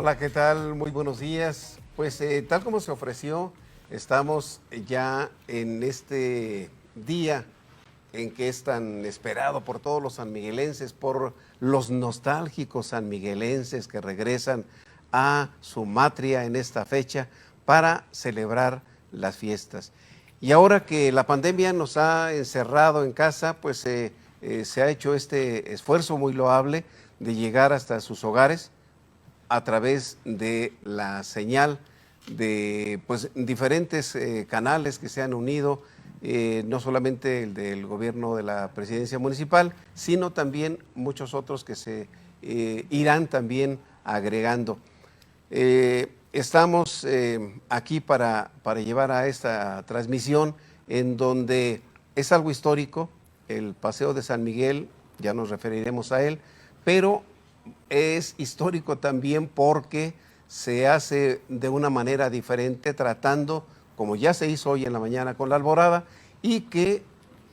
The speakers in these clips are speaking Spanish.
Hola, ¿qué tal? Muy buenos días. Pues tal como se ofreció, estamos ya en este día en que es tan esperado por todos los sanmiguelenses, por los nostálgicos sanmiguelenses que regresan a su matria en esta fecha para celebrar las fiestas. Y ahora que la pandemia nos ha encerrado en casa, pues se ha hecho este esfuerzo muy loable de llegar hasta sus hogares a través de la señal de pues, diferentes canales que se han unido, no solamente el del gobierno de la presidencia municipal, sino también muchos otros que se irán también agregando. Estamos aquí para llevar a esta transmisión en donde es algo histórico, el Paseo de San Miguel, ya nos referiremos a él, pero es histórico también porque se hace de una manera diferente, tratando, como ya se hizo hoy en la mañana con la alborada, y que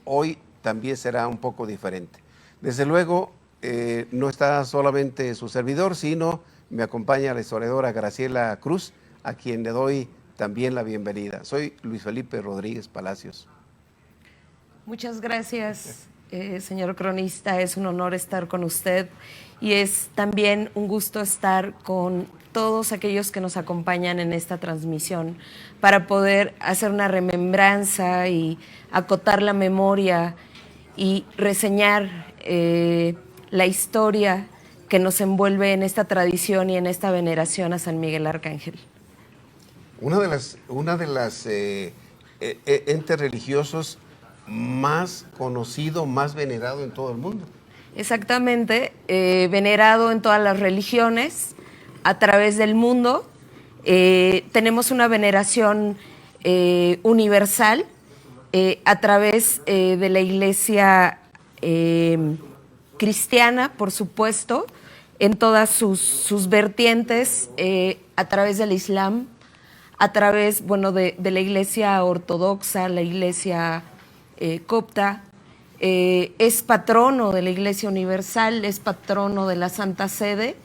hoy también será un poco diferente. Desde luego, no está solamente su servidor, sino me acompaña la historiadora Graciela Cruz, a quien le doy también la bienvenida. Soy Luis Felipe Rodríguez Palacios. Muchas gracias, señor cronista. Es un honor estar con usted y es también un gusto estar con todos aquellos que nos acompañan en esta transmisión para poder hacer una remembranza y acotar la memoria y reseñar la historia que nos envuelve en esta tradición y en esta veneración a San Miguel Arcángel. Una de las entes religiosos más conocido, más venerado en todo el mundo. Exactamente, venerado en todas las religiones, a través del mundo. Tenemos una veneración universal a través de la iglesia cristiana, por supuesto, en todas sus vertientes, a través del Islam, a través, bueno, de la iglesia ortodoxa, la iglesia copta, es patrono de la Iglesia Universal, es patrono de la Santa Sede,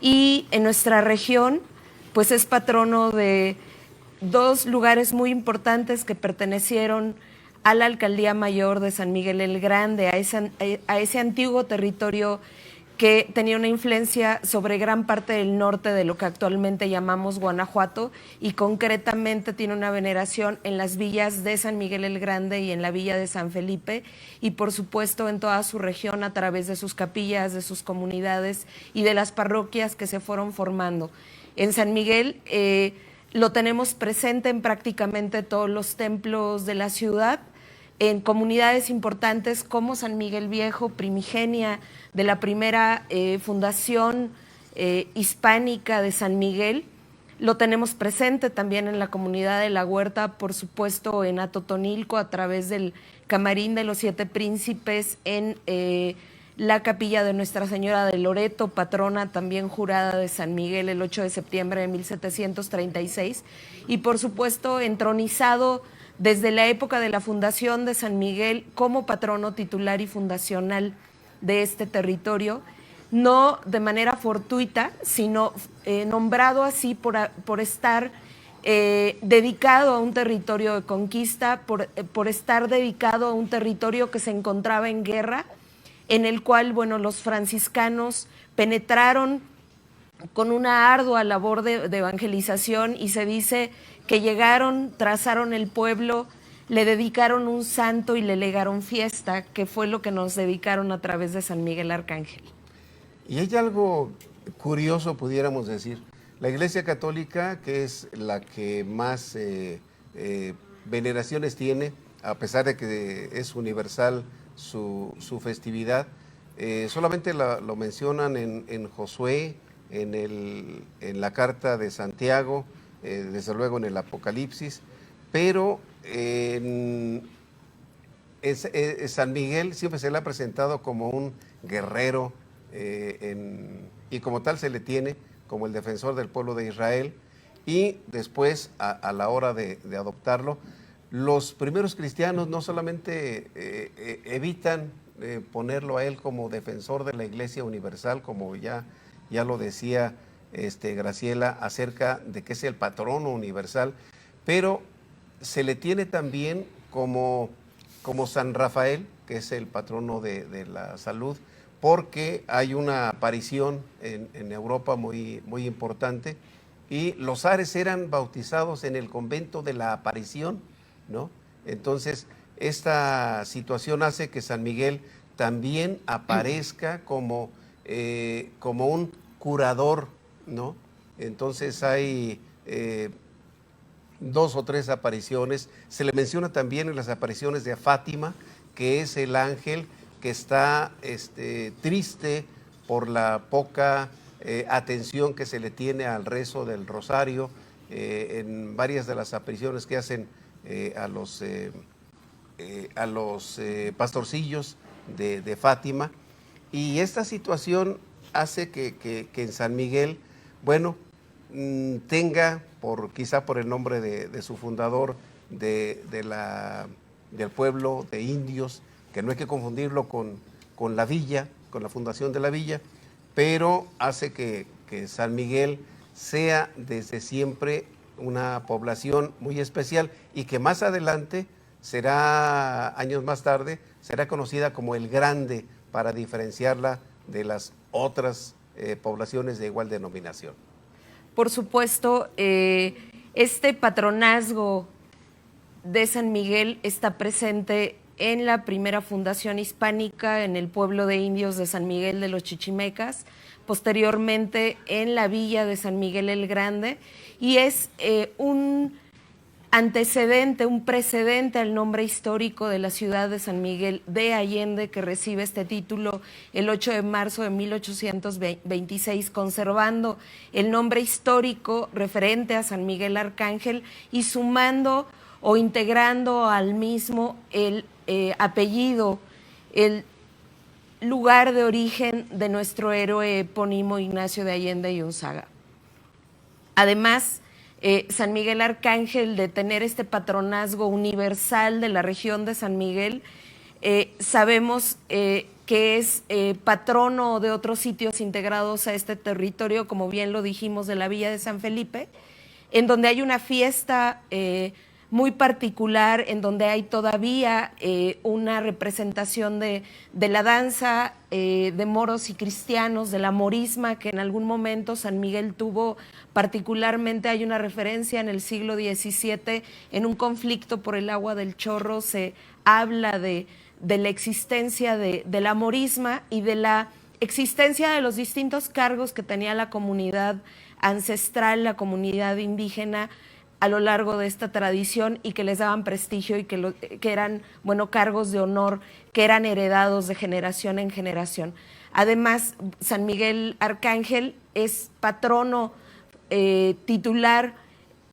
y en nuestra región pues es patrono de dos lugares muy importantes que pertenecieron a la Alcaldía Mayor de San Miguel el Grande, a ese antiguo territorio que tenía una influencia sobre gran parte del norte de lo que actualmente llamamos Guanajuato, y concretamente tiene una veneración en las villas de San Miguel el Grande y en la villa de San Felipe, y por supuesto en toda su región a través de sus capillas, de sus comunidades y de las parroquias que se fueron formando. En San Miguel lo tenemos presente en prácticamente todos los templos de la ciudad, en comunidades importantes como San Miguel Viejo, primigenia de la primera fundación hispánica de San Miguel. Lo tenemos presente también en la comunidad de La Huerta, por supuesto en Atotonilco, a través del Camarín de los Siete Príncipes, en la capilla de Nuestra Señora de Loreto, patrona también jurada de San Miguel el 8 de septiembre de 1736, y por supuesto entronizado desde la época de la fundación de San Miguel como patrono titular y fundacional de este territorio, no de manera fortuita, sino nombrado así por estar dedicado a un territorio de conquista, por estar dedicado a un territorio que se encontraba en guerra, en el cual, bueno, los franciscanos penetraron con una ardua labor de evangelización, y se dice que llegaron, trazaron el pueblo, le dedicaron un santo y le legaron fiesta, que fue lo que nos dedicaron a través de San Miguel Arcángel. Y hay algo curioso, pudiéramos decir. La Iglesia Católica, que es la que más veneraciones tiene, a pesar de que es universal su festividad, solamente lo mencionan en Josué, en la carta de Santiago, desde luego en el Apocalipsis, pero San Miguel siempre se le ha presentado como un guerrero, y como tal se le tiene como el defensor del pueblo de Israel, y después a la hora de adoptarlo, los primeros cristianos no solamente evitan ponerlo a él como defensor de la Iglesia Universal, como ya lo decía Graciela, acerca de que es el patrono universal, pero se le tiene también como San Rafael, que es el patrono de la salud, porque hay una aparición en Europa muy, muy importante, y los zares eran bautizados en el convento de la Aparición, ¿no? Entonces, esta situación hace que San Miguel también aparezca como un curador, ¿no? Entonces hay 2 o 3 apariciones. Se le menciona también en las apariciones de Fátima, que es el ángel que está triste por la poca atención que se le tiene al rezo del rosario, en varias de las apariciones que hacen a los pastorcillos de Fátima. Y esta situación hace que en San Miguel, bueno, tenga, quizá por el nombre de su fundador, del pueblo de indios, que no hay que confundirlo con la villa, con la fundación de la villa, pero hace que San Miguel sea desde siempre una población muy especial, y que más adelante años más tarde, será conocida como el Grande, para diferenciarla de las otras poblaciones de igual denominación. Por supuesto, este patronazgo de San Miguel está presente en la primera fundación hispánica en el pueblo de indios de San Miguel de los Chichimecas, posteriormente en la villa de San Miguel el Grande, y es un antecedente, un precedente al nombre histórico de la ciudad de San Miguel de Allende, que recibe este título el 8 de marzo de 1826, conservando el nombre histórico referente a San Miguel Arcángel y sumando o integrando al mismo el apellido, el lugar de origen de nuestro héroe epónimo Ignacio de Allende y Unzaga. Además, San Miguel Arcángel, de tener este patronazgo universal de la región de San Miguel, sabemos que es patrono de otros sitios integrados a este territorio, como bien lo dijimos, de la Villa de San Felipe, en donde hay una fiesta muy particular, en donde hay todavía una representación de la danza de moros y cristianos, de la morisma, que en algún momento San Miguel tuvo. Particularmente hay una referencia en el siglo XVII, en un conflicto por el agua del Chorro, se habla de la existencia de la morisma y de la existencia de los distintos cargos que tenía la comunidad ancestral, la comunidad indígena, a lo largo de esta tradición, y que les daban prestigio y que eran, bueno, cargos de honor que eran heredados de generación en generación. Además, San Miguel Arcángel es patrono titular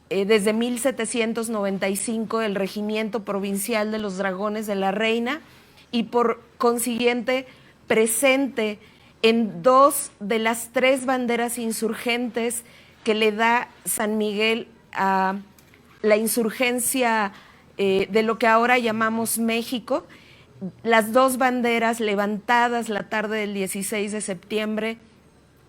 desde 1795 del Regimiento Provincial de los Dragones de la Reina, y por consiguiente presente en 2 de las 3 banderas insurgentes que le da San Miguel a la insurgencia de lo que ahora llamamos México. Las 2 banderas levantadas la tarde del 16 de septiembre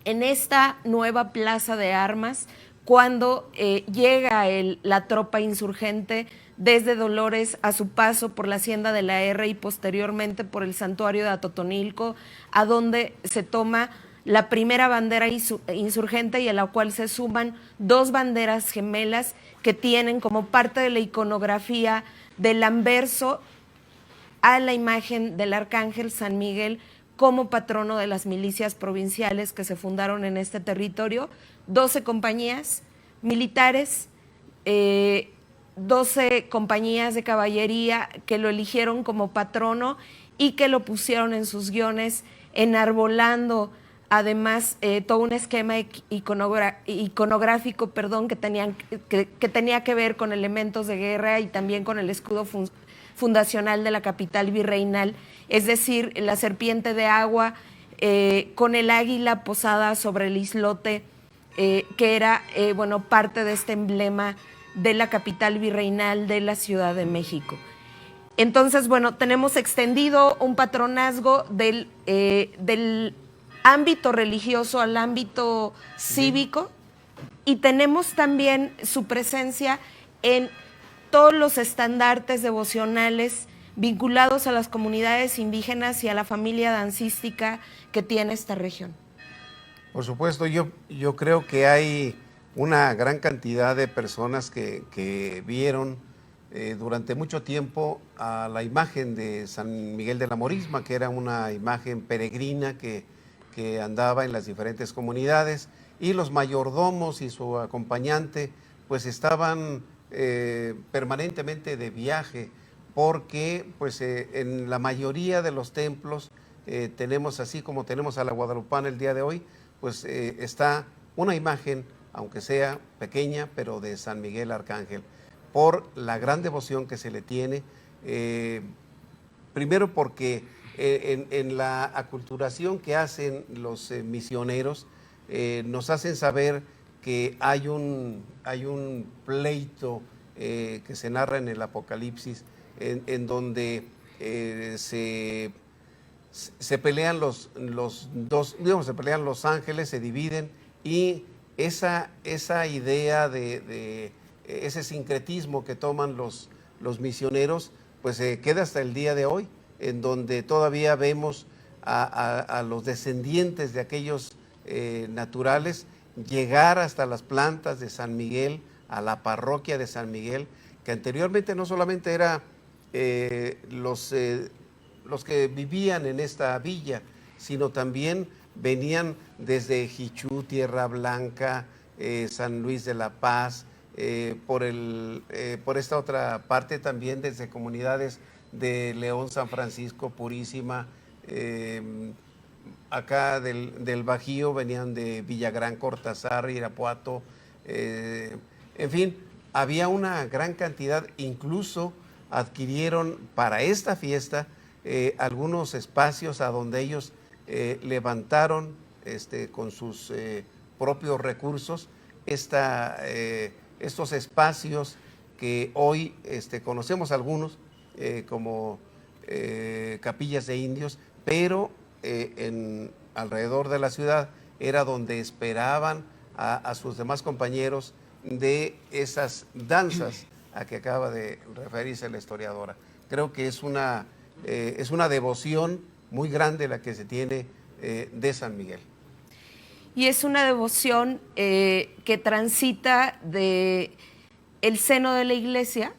en esta nueva plaza de armas, cuando llega la tropa insurgente desde Dolores a su paso por la Hacienda de la R y posteriormente por el Santuario de Atotonilco, a donde se toma la primera bandera insurgente, y a la cual se suman 2 banderas gemelas que tienen como parte de la iconografía del anverso a la imagen del Arcángel San Miguel como patrono de las milicias provinciales que se fundaron en este territorio. 12 compañías militares, 12 compañías de caballería que lo eligieron como patrono y que lo pusieron en sus guiones, enarbolando además todo un esquema iconográfico, que tenía que ver con elementos de guerra y también con el escudo fundacional de la capital virreinal, es decir, la serpiente de agua con el águila posada sobre el islote, que era parte de este emblema de la capital virreinal de la Ciudad de México. Entonces, tenemos extendido un patronazgo del ámbito religioso al ámbito cívico, y tenemos también su presencia en todos los estandartes devocionales vinculados a las comunidades indígenas y a la familia dancística que tiene esta región. Por supuesto, yo creo que hay una gran cantidad de personas que vieron durante mucho tiempo a la imagen de San Miguel de la Morisma, que era una imagen peregrina que andaba en las diferentes comunidades, y los mayordomos y su acompañante pues estaban permanentemente de viaje, porque pues en la mayoría de los templos tenemos, así como tenemos a la guadalupana el día de hoy, pues está una imagen, aunque sea pequeña, pero de San Miguel Arcángel, por la gran devoción que se le tiene, primero porque en la aculturación que hacen los misioneros, nos hacen saber que hay un pleito que se narra en el Apocalipsis, en donde se pelean los dos, digamos, se pelean los ángeles, se dividen, y esa idea de ese sincretismo que toman los misioneros, pues queda hasta el día de hoy, en donde todavía vemos a los descendientes de aquellos naturales llegar hasta las plantas de San Miguel, a la parroquia de San Miguel, que anteriormente no solamente era los que vivían en esta villa, sino también venían desde Jichú, Tierra Blanca, San Luis de la Paz, por esta otra parte también desde comunidades de León, San Francisco, Purísima, acá del Bajío venían de Villagrán, Cortázar, Irapuato, en fin, había una gran cantidad. Incluso adquirieron para esta fiesta algunos espacios a donde ellos levantaron con sus propios recursos estos espacios que hoy conocemos algunos como capillas de indios, pero alrededor de la ciudad era donde esperaban a sus demás compañeros de esas danzas a que acaba de referirse la historiadora. Creo que es una devoción muy grande la que se tiene de San Miguel. Y es una devoción que transita de el seno de la iglesia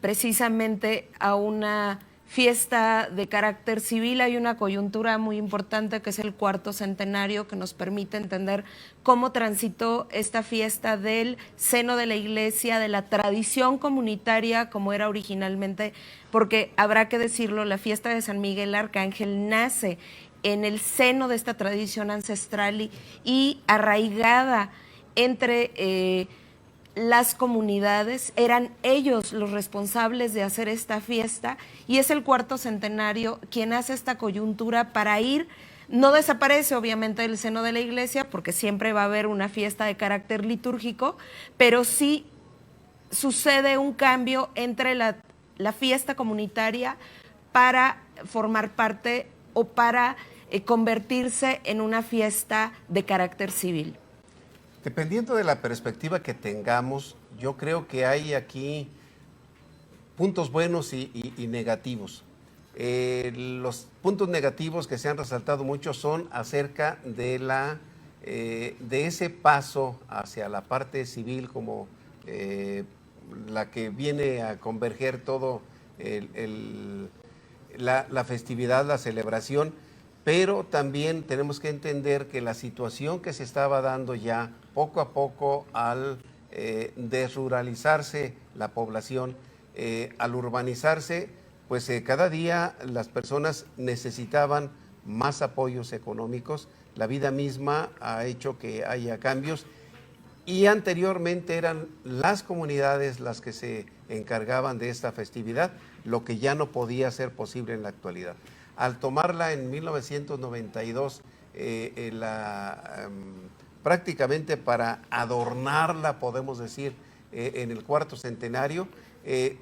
precisamente a una fiesta de carácter civil. Hay una coyuntura muy importante que es el cuarto centenario, que nos permite entender cómo transitó esta fiesta del seno de la iglesia, de la tradición comunitaria como era originalmente, porque habrá que decirlo, la fiesta de San Miguel Arcángel nace en el seno de esta tradición ancestral y arraigada entre las comunidades. Eran ellos los responsables de hacer esta fiesta, y es el cuarto centenario quien hace esta coyuntura para ir. No desaparece obviamente del seno de la iglesia, porque siempre va a haber una fiesta de carácter litúrgico, pero sí sucede un cambio entre la fiesta comunitaria para formar parte o para convertirse en una fiesta de carácter civil. Dependiendo de la perspectiva que tengamos, yo creo que hay aquí puntos buenos y negativos. Los puntos negativos que se han resaltado mucho son acerca de ese paso hacia la parte civil, como la que viene a converger todo la festividad, la celebración. Pero también tenemos que entender que la situación que se estaba dando ya poco a poco al desruralizarse la población, al urbanizarse, pues cada día las personas necesitaban más apoyos económicos. La vida misma ha hecho que haya cambios, y anteriormente eran las comunidades las que se encargaban de esta festividad, lo que ya no podía ser posible en la actualidad. Al tomarla en 1992, prácticamente para adornarla, podemos decir, en el cuarto centenario,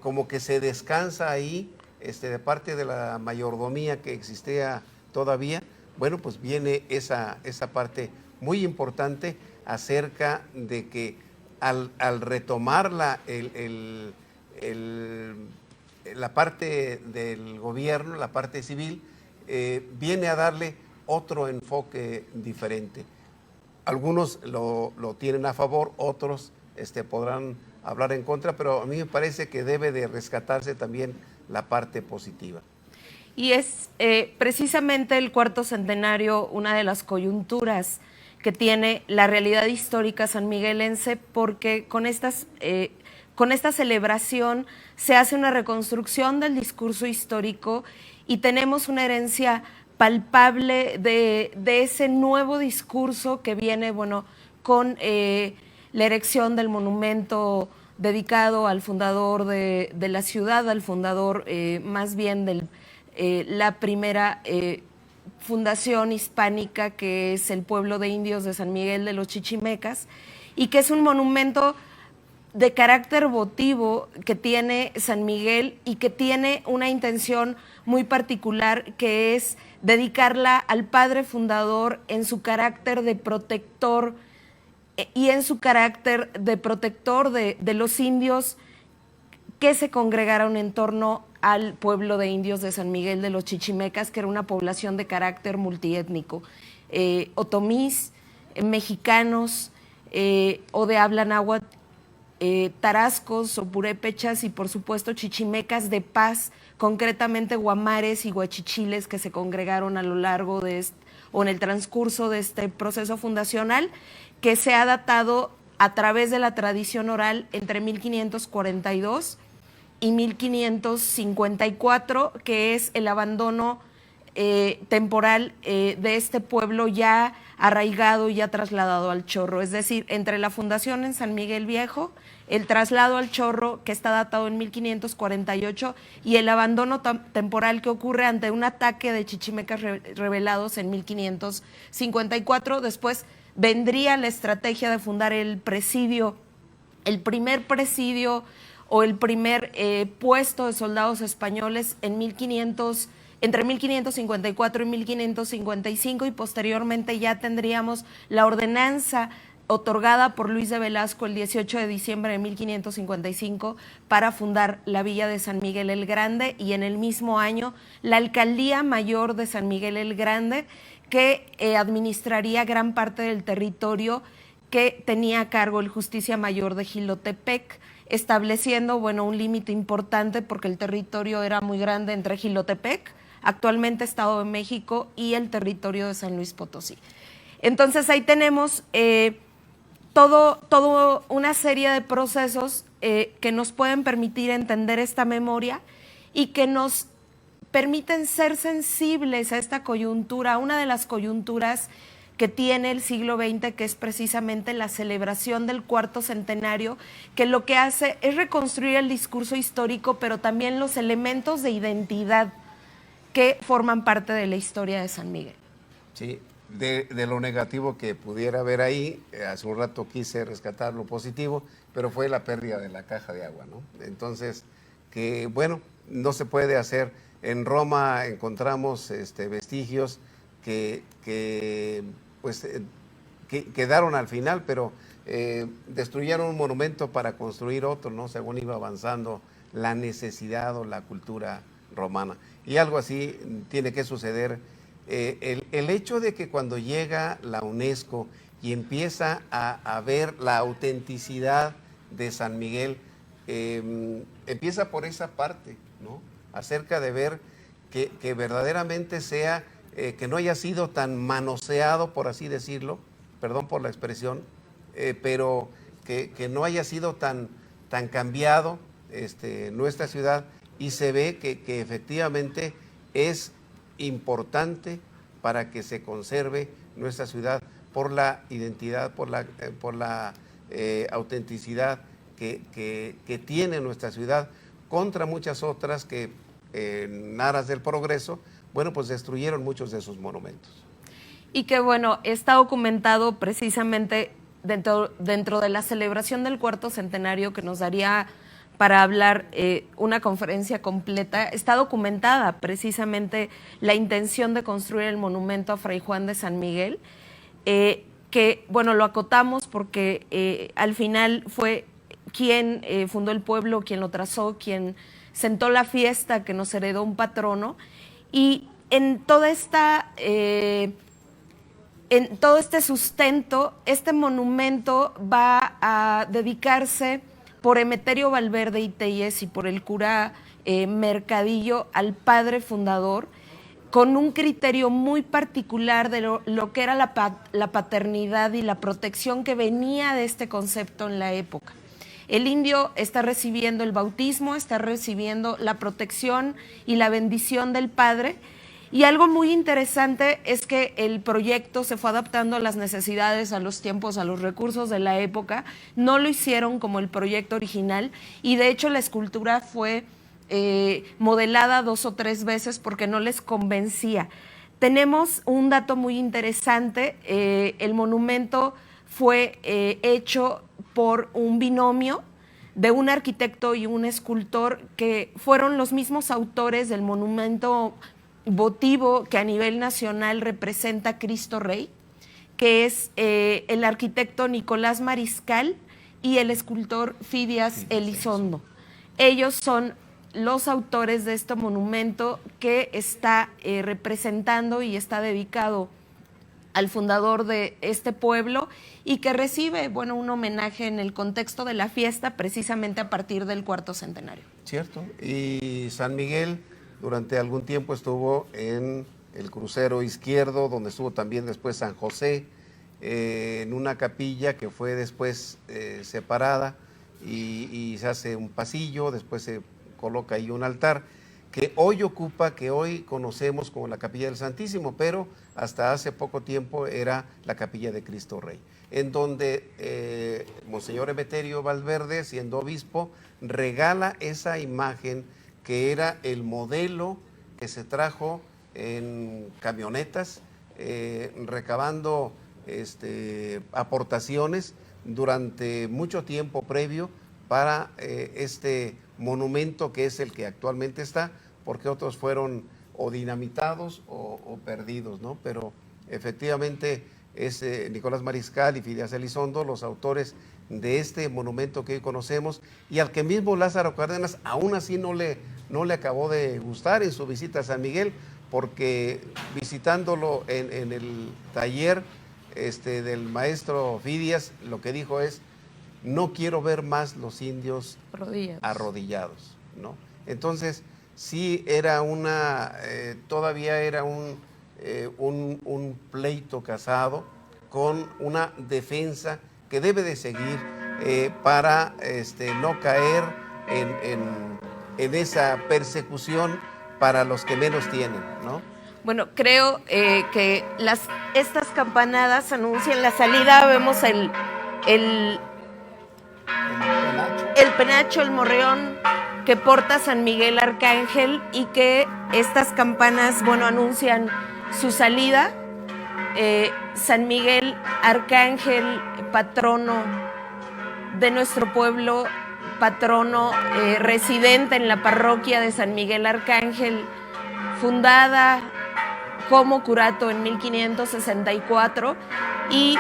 como que se descansa ahí de parte de la mayordomía que existía todavía, bueno, pues viene esa parte muy importante acerca de que al retomar la parte del gobierno, la parte civil, viene a darle otro enfoque diferente. Algunos lo tienen a favor, otros podrán hablar en contra, pero a mí me parece que debe de rescatarse también la parte positiva. Y es precisamente el cuarto centenario una de las coyunturas que tiene la realidad histórica sanmiguelense, porque con esta celebración se hace una reconstrucción del discurso histórico y tenemos una herencia palpable de ese nuevo discurso que viene, bueno, con la erección del monumento dedicado al fundador de la ciudad, al fundador más bien de la primera fundación hispánica, que es el pueblo de indios de San Miguel de los Chichimecas, y que es un monumento de carácter votivo que tiene San Miguel y que tiene una intención muy particular, que es dedicarla al padre fundador en su carácter de protector y en su carácter de protector de los indios que se congregaron en torno al pueblo de indios de San Miguel de los Chichimecas, que era una población de carácter multiétnico, otomís, mexicanos o de habla náhuatl, tarascos o purépechas y por supuesto chichimecas de paz, concretamente guamares y guachichiles, que se congregaron a lo largo de o en el transcurso de este proceso fundacional, que se ha datado a través de la tradición oral entre 1542 y 1554, que es el abandono temporal de este pueblo ya arraigado y ya trasladado al Chorro. Es decir, entre la fundación en San Miguel Viejo, el traslado al Chorro, que está datado en 1548, y el abandono temporal que ocurre ante un ataque de chichimecas rebelados en 1554. Después vendría la estrategia de fundar el presidio, el primer presidio o el primer puesto de soldados españoles en entre 1554 y 1555, y posteriormente ya tendríamos la ordenanza otorgada por Luis de Velasco el 18 de diciembre de 1555 para fundar la villa de San Miguel el Grande, y en el mismo año la alcaldía mayor de San Miguel el Grande, que administraría gran parte del territorio que tenía a cargo el Justicia Mayor de Jilotepec, estableciendo, bueno, un límite importante porque el territorio era muy grande entre Jilotepec, actualmente Estado de México, y el territorio de San Luis Potosí. Entonces ahí tenemos todo una serie de procesos que nos pueden permitir entender esta memoria y que nos permiten ser sensibles a esta coyuntura, una de las coyunturas que tiene el siglo XX, que es precisamente la celebración del cuarto centenario, que lo que hace es reconstruir el discurso histórico, pero también los elementos de identidad que forman parte de la historia de San Miguel. Sí, de lo negativo que pudiera haber ahí, hace un rato quise rescatar lo positivo, pero fue la pérdida de la caja de agua, ¿no? Entonces, que bueno, no se puede hacer. En Roma encontramos vestigios que quedaron al final, pero destruyeron un monumento para construir otro, ¿no? Según iba avanzando la necesidad o la cultura romana. Y algo así tiene que suceder. El hecho de que cuando llega la UNESCO y empieza a ver la autenticidad de San Miguel, empieza por esa parte, ¿no? Acerca de ver que verdaderamente sea, que no haya sido tan manoseado, por así decirlo, perdón por la expresión, pero que no haya sido tan cambiado nuestra ciudad, y se ve que efectivamente es importante para que se conserve nuestra ciudad por la identidad, por la autenticidad que tiene nuestra ciudad, contra muchas otras que en aras del progreso, bueno, pues destruyeron muchos de sus monumentos. Y que bueno, está documentado precisamente dentro de la celebración del cuarto centenario, que nos daría para hablar una conferencia completa. Está documentada precisamente la intención de construir el monumento a Fray Juan de San Miguel, que, bueno, lo acotamos porque al final fue quien fundó el pueblo, quien lo trazó, quien sentó la fiesta que nos heredó un patrono, y en toda esta... en todo este sustento, este monumento va a dedicarse por Emeterio Valverde y Telles y por el cura Mercadillo al padre fundador, con un criterio muy particular de lo que era la paternidad y la protección que venía de este concepto en la época. El indio está recibiendo el bautismo, está recibiendo la protección y la bendición del padre. Y algo muy interesante es que el proyecto se fue adaptando a las necesidades, a los tiempos, a los recursos de la época. No lo hicieron como el proyecto original y de hecho la escultura fue modelada 2 o 3 veces porque no les convencía. Tenemos un dato muy interesante, el monumento fue hecho por un binomio de un arquitecto y un escultor que fueron los mismos autores del monumento votivo que a nivel nacional representa Cristo Rey, que es el arquitecto Nicolás Mariscal y el escultor Fidias Elizondo. Ellos son los autores de este monumento que está representando y está dedicado al fundador de este pueblo y que recibe, bueno, un homenaje en el contexto de la fiesta precisamente a partir del 4º centenario. Cierto, y San Miguel durante algún tiempo estuvo en el crucero izquierdo, donde estuvo también después San José, en una capilla que fue después separada y se hace un pasillo, después se coloca ahí un altar que hoy ocupa, que hoy conocemos como la Capilla del Santísimo, pero hasta hace poco tiempo era la Capilla de Cristo Rey, en donde Monseñor Emeterio Valverde, siendo obispo, regala esa imagen que era el modelo que se trajo en camionetas, recabando aportaciones durante mucho tiempo previo para este monumento que es el que actualmente está, porque otros fueron o dinamitados o perdidos, ¿no? Pero efectivamente es Nicolás Mariscal y Fidias Elizondo los autores de este monumento que hoy conocemos y al que mismo Lázaro Cárdenas aún así no le acabó de gustar en su visita a San Miguel, porque visitándolo en el taller del maestro Fidias, lo que dijo es: no quiero ver más los indios arrodillados, ¿no? Entonces, sí era todavía era un pleito casado con una defensa que debe de seguir para no caer en esa persecución para los que menos tienen, ¿no? Bueno, creo que estas campanadas anuncian la salida. Vemos el penacho, el morreón que porta San Miguel Arcángel y que estas campanas, bueno, anuncian su salida. San Miguel Arcángel, patrono de nuestro pueblo, patrono residente en la parroquia de San Miguel Arcángel, fundada como curato en 1564 y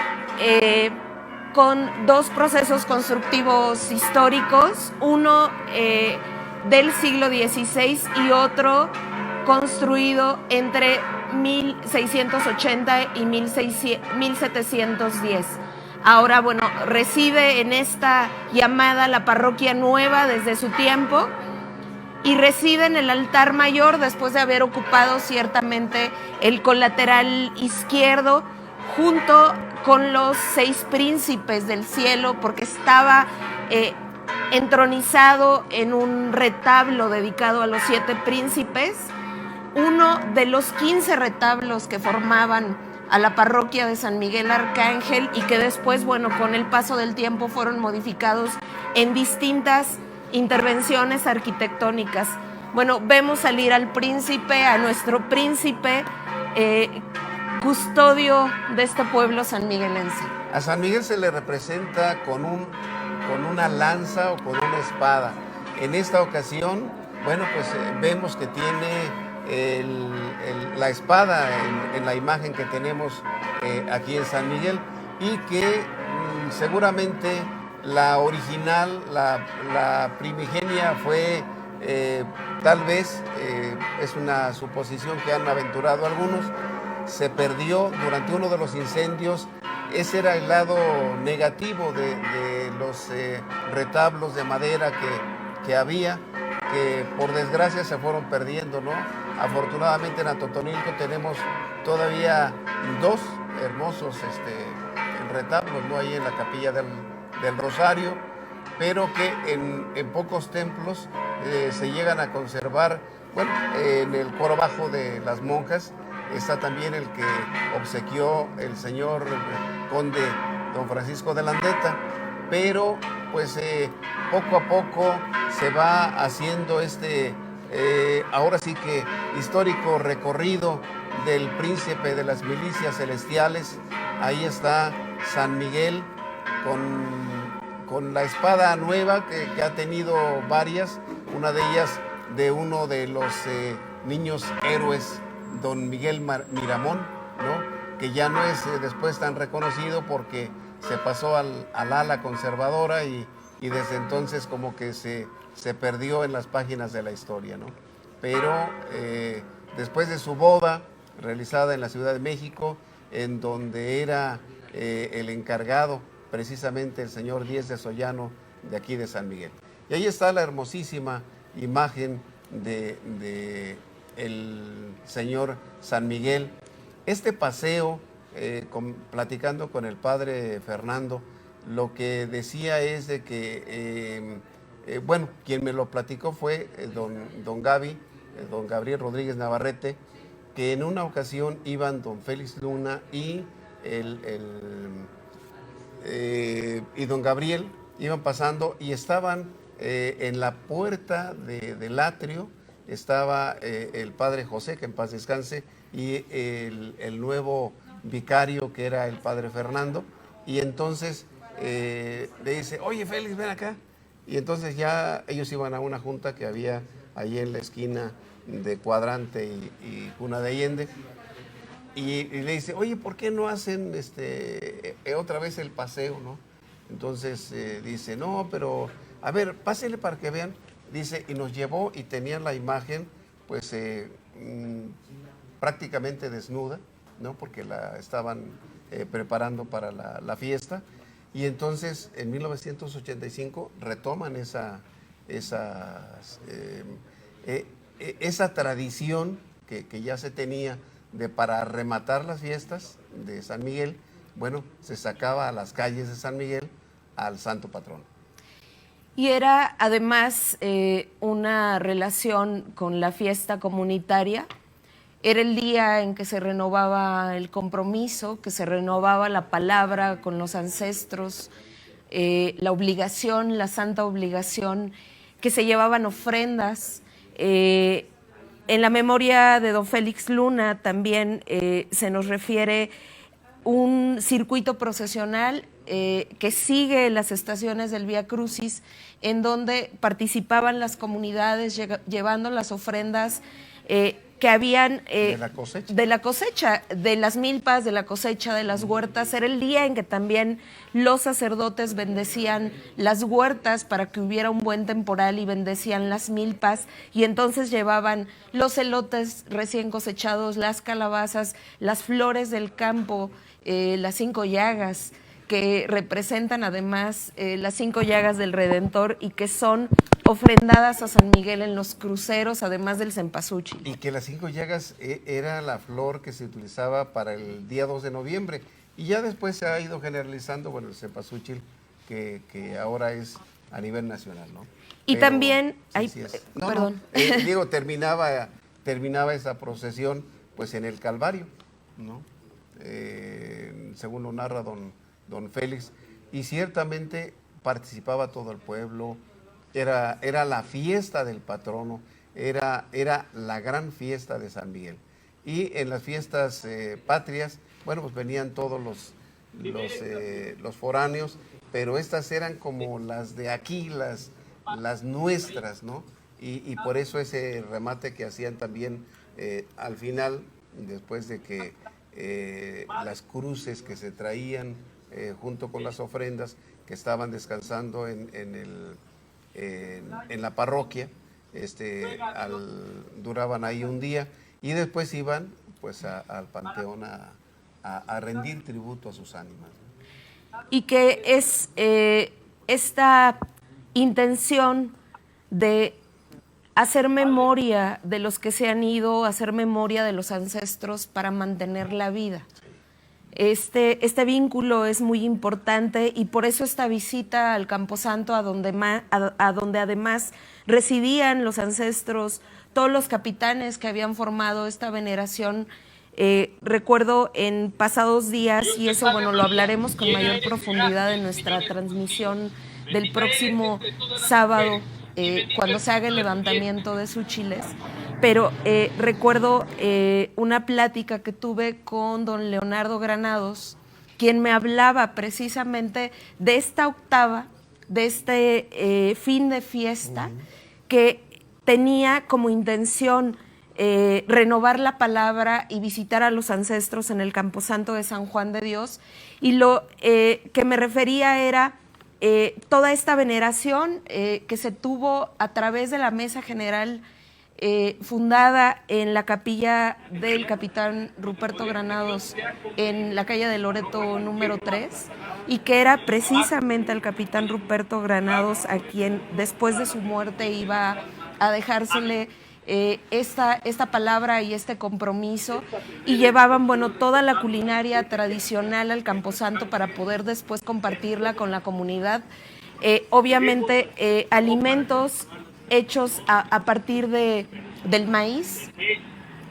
con 2 procesos constructivos históricos, uno del siglo XVI y otro construido entre 1680 y 1710. Ahora, bueno, reside en esta llamada la parroquia nueva desde su tiempo y reside en el altar mayor después de haber ocupado ciertamente el colateral izquierdo junto con los 6 príncipes del cielo, porque estaba entronizado en un retablo dedicado a los 7 príncipes, uno de los 15 retablos que formaban a la parroquia de San Miguel Arcángel y que después, bueno, con el paso del tiempo fueron modificados en distintas intervenciones arquitectónicas. Bueno, vemos salir al príncipe, a nuestro príncipe, custodio de este pueblo sanmiguelense. A San Miguel se le representa con una lanza o con una espada. En esta ocasión, bueno, pues vemos que tiene la espada en la imagen que tenemos aquí en San Miguel, y que seguramente la original, la primigenia fue tal vez, es una suposición que han aventurado algunos, se perdió durante uno de los incendios. Ese era el lado negativo de los retablos de madera que había, que por desgracia se fueron perdiendo, ¿no? Afortunadamente en Atotonilco tenemos todavía dos hermosos retablos, ¿no? Ahí en la capilla del Rosario, pero que en pocos templos se llegan a conservar. Bueno, en el coro bajo de las monjas está también el que obsequió el señor conde don Francisco de Landeta, pero pues poco a poco se va haciendo ahora sí que histórico recorrido del príncipe de las milicias celestiales. Ahí está San Miguel con la espada nueva que ha tenido varias, una de ellas de uno de los niños héroes, don Miguel Miramón, ¿no? Que ya no es después tan reconocido porque se pasó al ala conservadora y desde entonces como que se perdió en las páginas de la historia, ¿no? Pero después de su boda realizada en la Ciudad de México, en donde era el encargado precisamente el señor Díez de Sollano de aquí de San Miguel. Y ahí está la hermosísima imagen de el señor San Miguel. Este paseo, platicando con el padre Fernando, lo que decía es de que, bueno, quien me lo platicó fue don Gabriel Rodríguez Navarrete, que en una ocasión iban don Félix Luna y don Gabriel, iban pasando y estaban en la puerta del atrio, estaba el padre José, que en paz descanse, y el nuevo vicario, que era el padre Fernando, y entonces le dice, oye Félix, ven acá. Y entonces ya ellos iban a una junta que había ahí en la esquina de Cuadrante y Cuna de Allende, y le dice, oye, ¿por qué no hacen otra vez el paseo, no? Entonces dice, no, pero a ver, pásele para que vean. Dice, y nos llevó y tenían la imagen, pues prácticamente desnuda, ¿no? Porque la estaban preparando para la fiesta. Y entonces, en 1985, retoman esa tradición que ya se tenía de, para rematar las fiestas de San Miguel, bueno, se sacaba a las calles de San Miguel al santo patrón. Y era además una relación con la fiesta comunitaria. Era el día en que se renovaba el compromiso, que se renovaba la palabra con los ancestros, la obligación, la santa obligación, que se llevaban ofrendas. En la memoria de don Félix Luna también se nos refiere un circuito procesional que sigue las estaciones del Vía Crucis, en donde participaban las comunidades llevando las ofrendas que habían de la cosecha, de las milpas, de la cosecha, de las huertas. Era el día en que también los sacerdotes bendecían las huertas para que hubiera un buen temporal y bendecían las milpas, y entonces llevaban los elotes recién cosechados, las calabazas, las flores del campo, las 5 llagas, que representan además las 5 llagas del Redentor y que son ofrendadas a San Miguel en los cruceros, además del cempasúchil. Y que las 5 llagas era la flor que se utilizaba para el día 2 de noviembre. Y ya después se ha ido generalizando, bueno, el cempasúchil, que ahora es a nivel nacional, ¿no? Y pero, también, perdón. Digo, terminaba esa procesión pues en el Calvario, ¿no? Según lo narra don Félix, y ciertamente participaba todo el pueblo, era la fiesta del patrono, era la gran fiesta de San Miguel. Y en las fiestas patrias, bueno, pues venían todos los foráneos, pero estas eran como las de aquí, las nuestras, ¿no? Y por eso ese remate que hacían también al final, después de que las cruces que se traían junto con las ofrendas que estaban descansando en la parroquia, duraban ahí un día y después iban pues al panteón a rendir tributo a sus ánimas, ¿no? Y que es esta intención de hacer memoria de los que se han ido, hacer memoria de los ancestros para mantener la vida. Este vínculo es muy importante y por eso esta visita al Camposanto, a donde además residían los ancestros, todos los capitanes que habían formado esta veneración. Recuerdo en pasados días, y eso bueno lo hablaremos con mayor profundidad en nuestra transmisión del próximo sábado, cuando se haga el levantamiento de Súchiles, pero recuerdo una plática que tuve con don Leonardo Granados, quien me hablaba precisamente de esta octava, de este fin de fiesta, que tenía como intención renovar la palabra y visitar a los ancestros en el Camposanto de San Juan de Dios, y lo que me refería era toda esta veneración que se tuvo a través de la Mesa General fundada en la capilla del capitán Ruperto Granados en la calle de Loreto número 3, y que era precisamente el capitán Ruperto Granados a quien después de su muerte iba a dejársele esta palabra y este compromiso, y llevaban bueno toda la culinaria tradicional al Camposanto para poder después compartirla con la comunidad. Obviamente alimentos hechos a partir del maíz,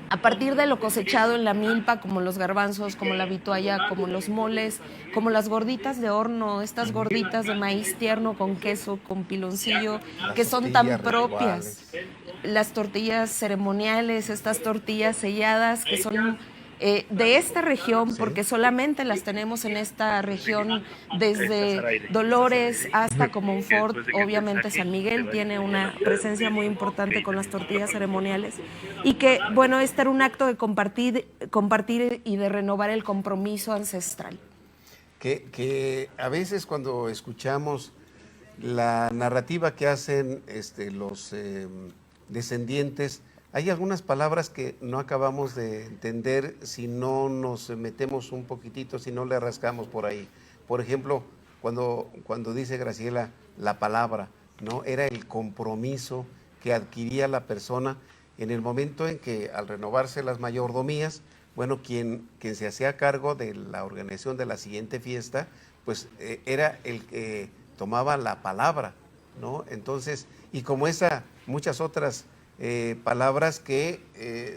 a partir de lo cosechado en la milpa, como los garbanzos, como la vitualla, como los moles, como las gorditas de horno, estas gorditas de maíz tierno con queso, con piloncillo, que son tan propias. Las tortillas ceremoniales, estas tortillas selladas que son de esta región, porque solamente las tenemos en esta región, desde Dolores hasta Comonfort. Obviamente San Miguel tiene una presencia muy importante con las tortillas ceremoniales, y que bueno, este era un acto de compartir y de renovar el compromiso ancestral. Que a veces cuando escuchamos la narrativa que hacen los descendientes, hay algunas palabras que no acabamos de entender si no nos metemos un poquitito, si no le rascamos por ahí. Por ejemplo, cuando dice Graciela la palabra, ¿no? Era el compromiso que adquiría la persona en el momento en que, al renovarse las mayordomías, bueno, quien se hacía cargo de la organización de la siguiente fiesta, pues era el que tomaba la palabra, ¿no? Entonces, y como muchas otras palabras que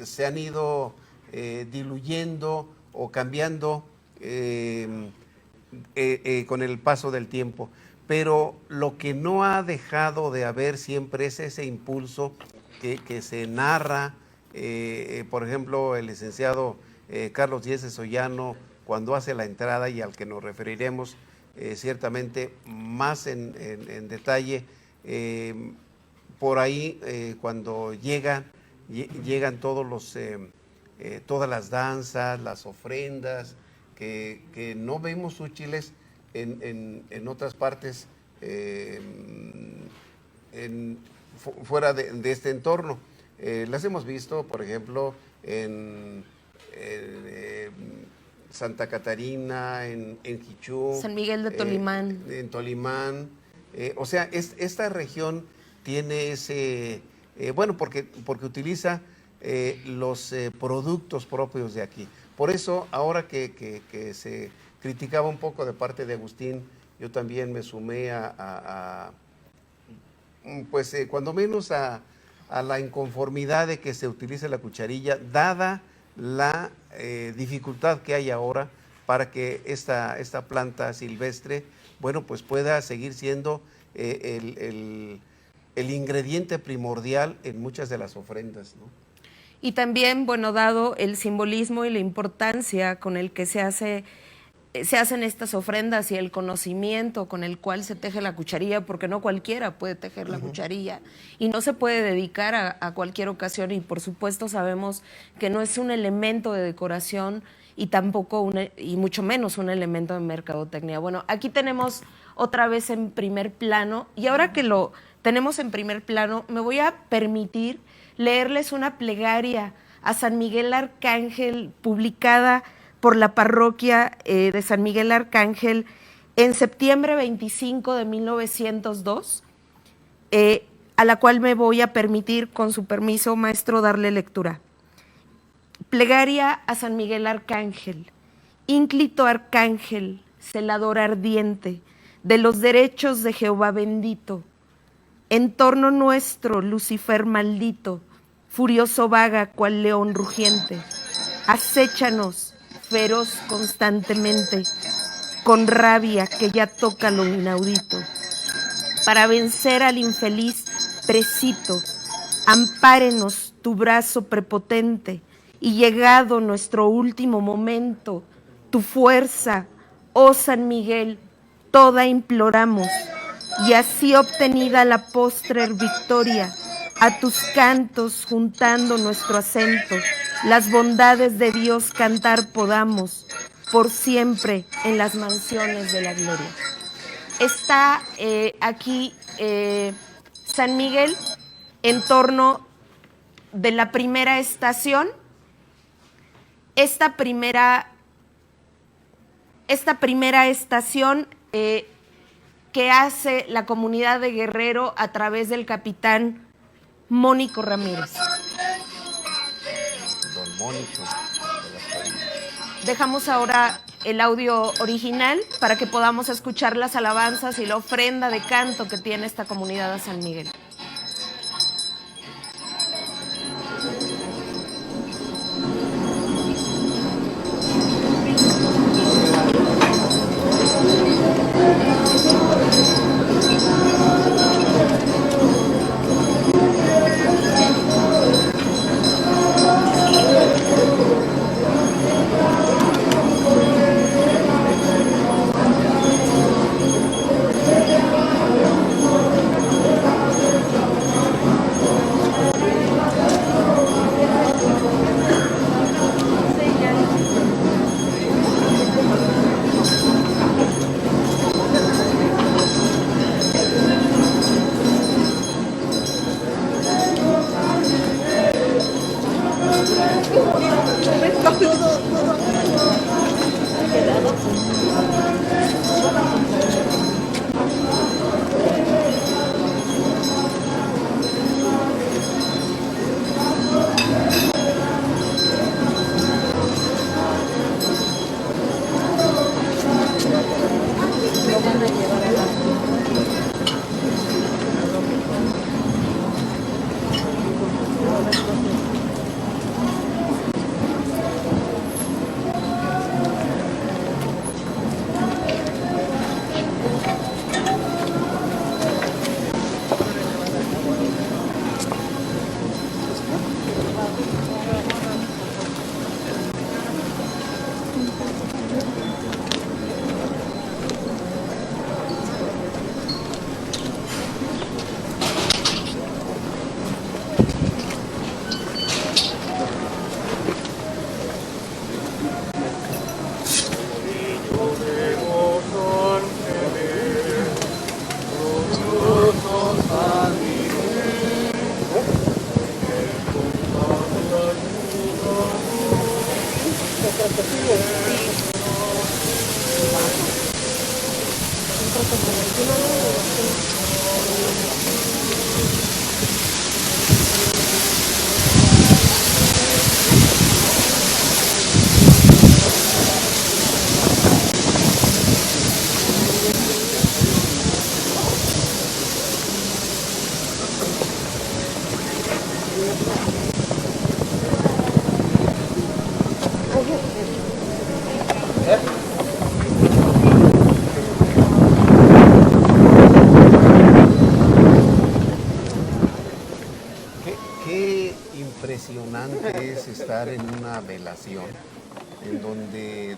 se han ido diluyendo o cambiando con el paso del tiempo. Pero lo que no ha dejado de haber siempre es ese impulso que se narra, por ejemplo, el licenciado Carlos Diez Sollano, cuando hace la entrada, y al que nos referiremos ciertamente más en detalle, por ahí cuando llegan todas las danzas, las ofrendas, que no vemos Súchiles en otras partes fuera de este entorno. Las hemos visto, por ejemplo, en Santa Catarina, en Jichú, San Miguel de Tolimán. En Tolimán. O sea, esta región tiene ese, bueno, porque utiliza los productos propios de aquí. Por eso, ahora que se criticaba un poco de parte de Agustín, yo también me sumé pues cuando menos a la inconformidad de que se utilice la cucharilla, dada la dificultad que hay ahora para que esta planta silvestre, bueno, pues pueda seguir siendo el ingrediente primordial en muchas de las ofrendas, ¿no? Y también, bueno, dado el simbolismo y la importancia con el que se hace se hacen estas ofrendas y el conocimiento con el cual se teje la cucharilla, porque no cualquiera puede tejer la cucharilla y no se puede dedicar a cualquier ocasión, y por supuesto sabemos que no es un elemento de decoración y tampoco y mucho menos un elemento de mercadotecnia. Bueno, aquí tenemos otra vez en primer plano, y ahora que lo tenemos en primer plano, me voy a permitir leerles una plegaria a San Miguel Arcángel publicada por la parroquia de San Miguel Arcángel en septiembre 25 de 1902, a la cual me voy a permitir, con su permiso, maestro, darle lectura. Plegaria a San Miguel Arcángel. Ínclito Arcángel, celador ardiente de los derechos de Jehová bendito, en torno nuestro, Lucifer maldito, furioso vaga cual león rugiente, acéchanos feroz constantemente, con rabia que ya toca lo inaudito, para vencer al infeliz precito, ampárenos tu brazo prepotente, y llegado nuestro último momento, tu fuerza, oh San Miguel, toda imploramos, y así obtenida la postrer victoria, a tus cantos juntando nuestro acento, las bondades de Dios cantar podamos, por siempre en las mansiones de la gloria. Está aquí San Miguel en torno de la primera estación. Esta primera estación que hace la comunidad de Guerrero a través del capitán Mónico Ramírez. Don Mónico. Dejamos ahora el audio original para que podamos escuchar las alabanzas y la ofrenda de canto que tiene esta comunidad a San Miguel. Qué impresionante es estar en una velación en donde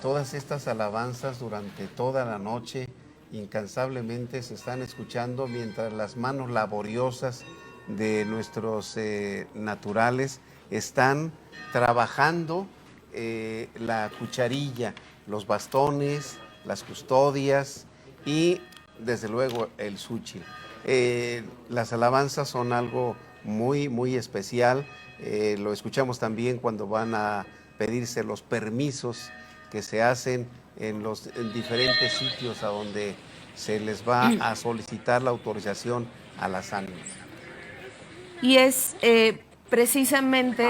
todas estas alabanzas durante toda la noche incansablemente se están escuchando mientras las manos laboriosas de nuestros naturales están trabajando la cucharilla, los bastones, las custodias y desde luego el súchil. Las alabanzas son algo muy, muy especial. Lo escuchamos también cuando van a pedirse los permisos que se hacen en diferentes sitios a donde se les va a solicitar la autorización a las ánimas. Y es precisamente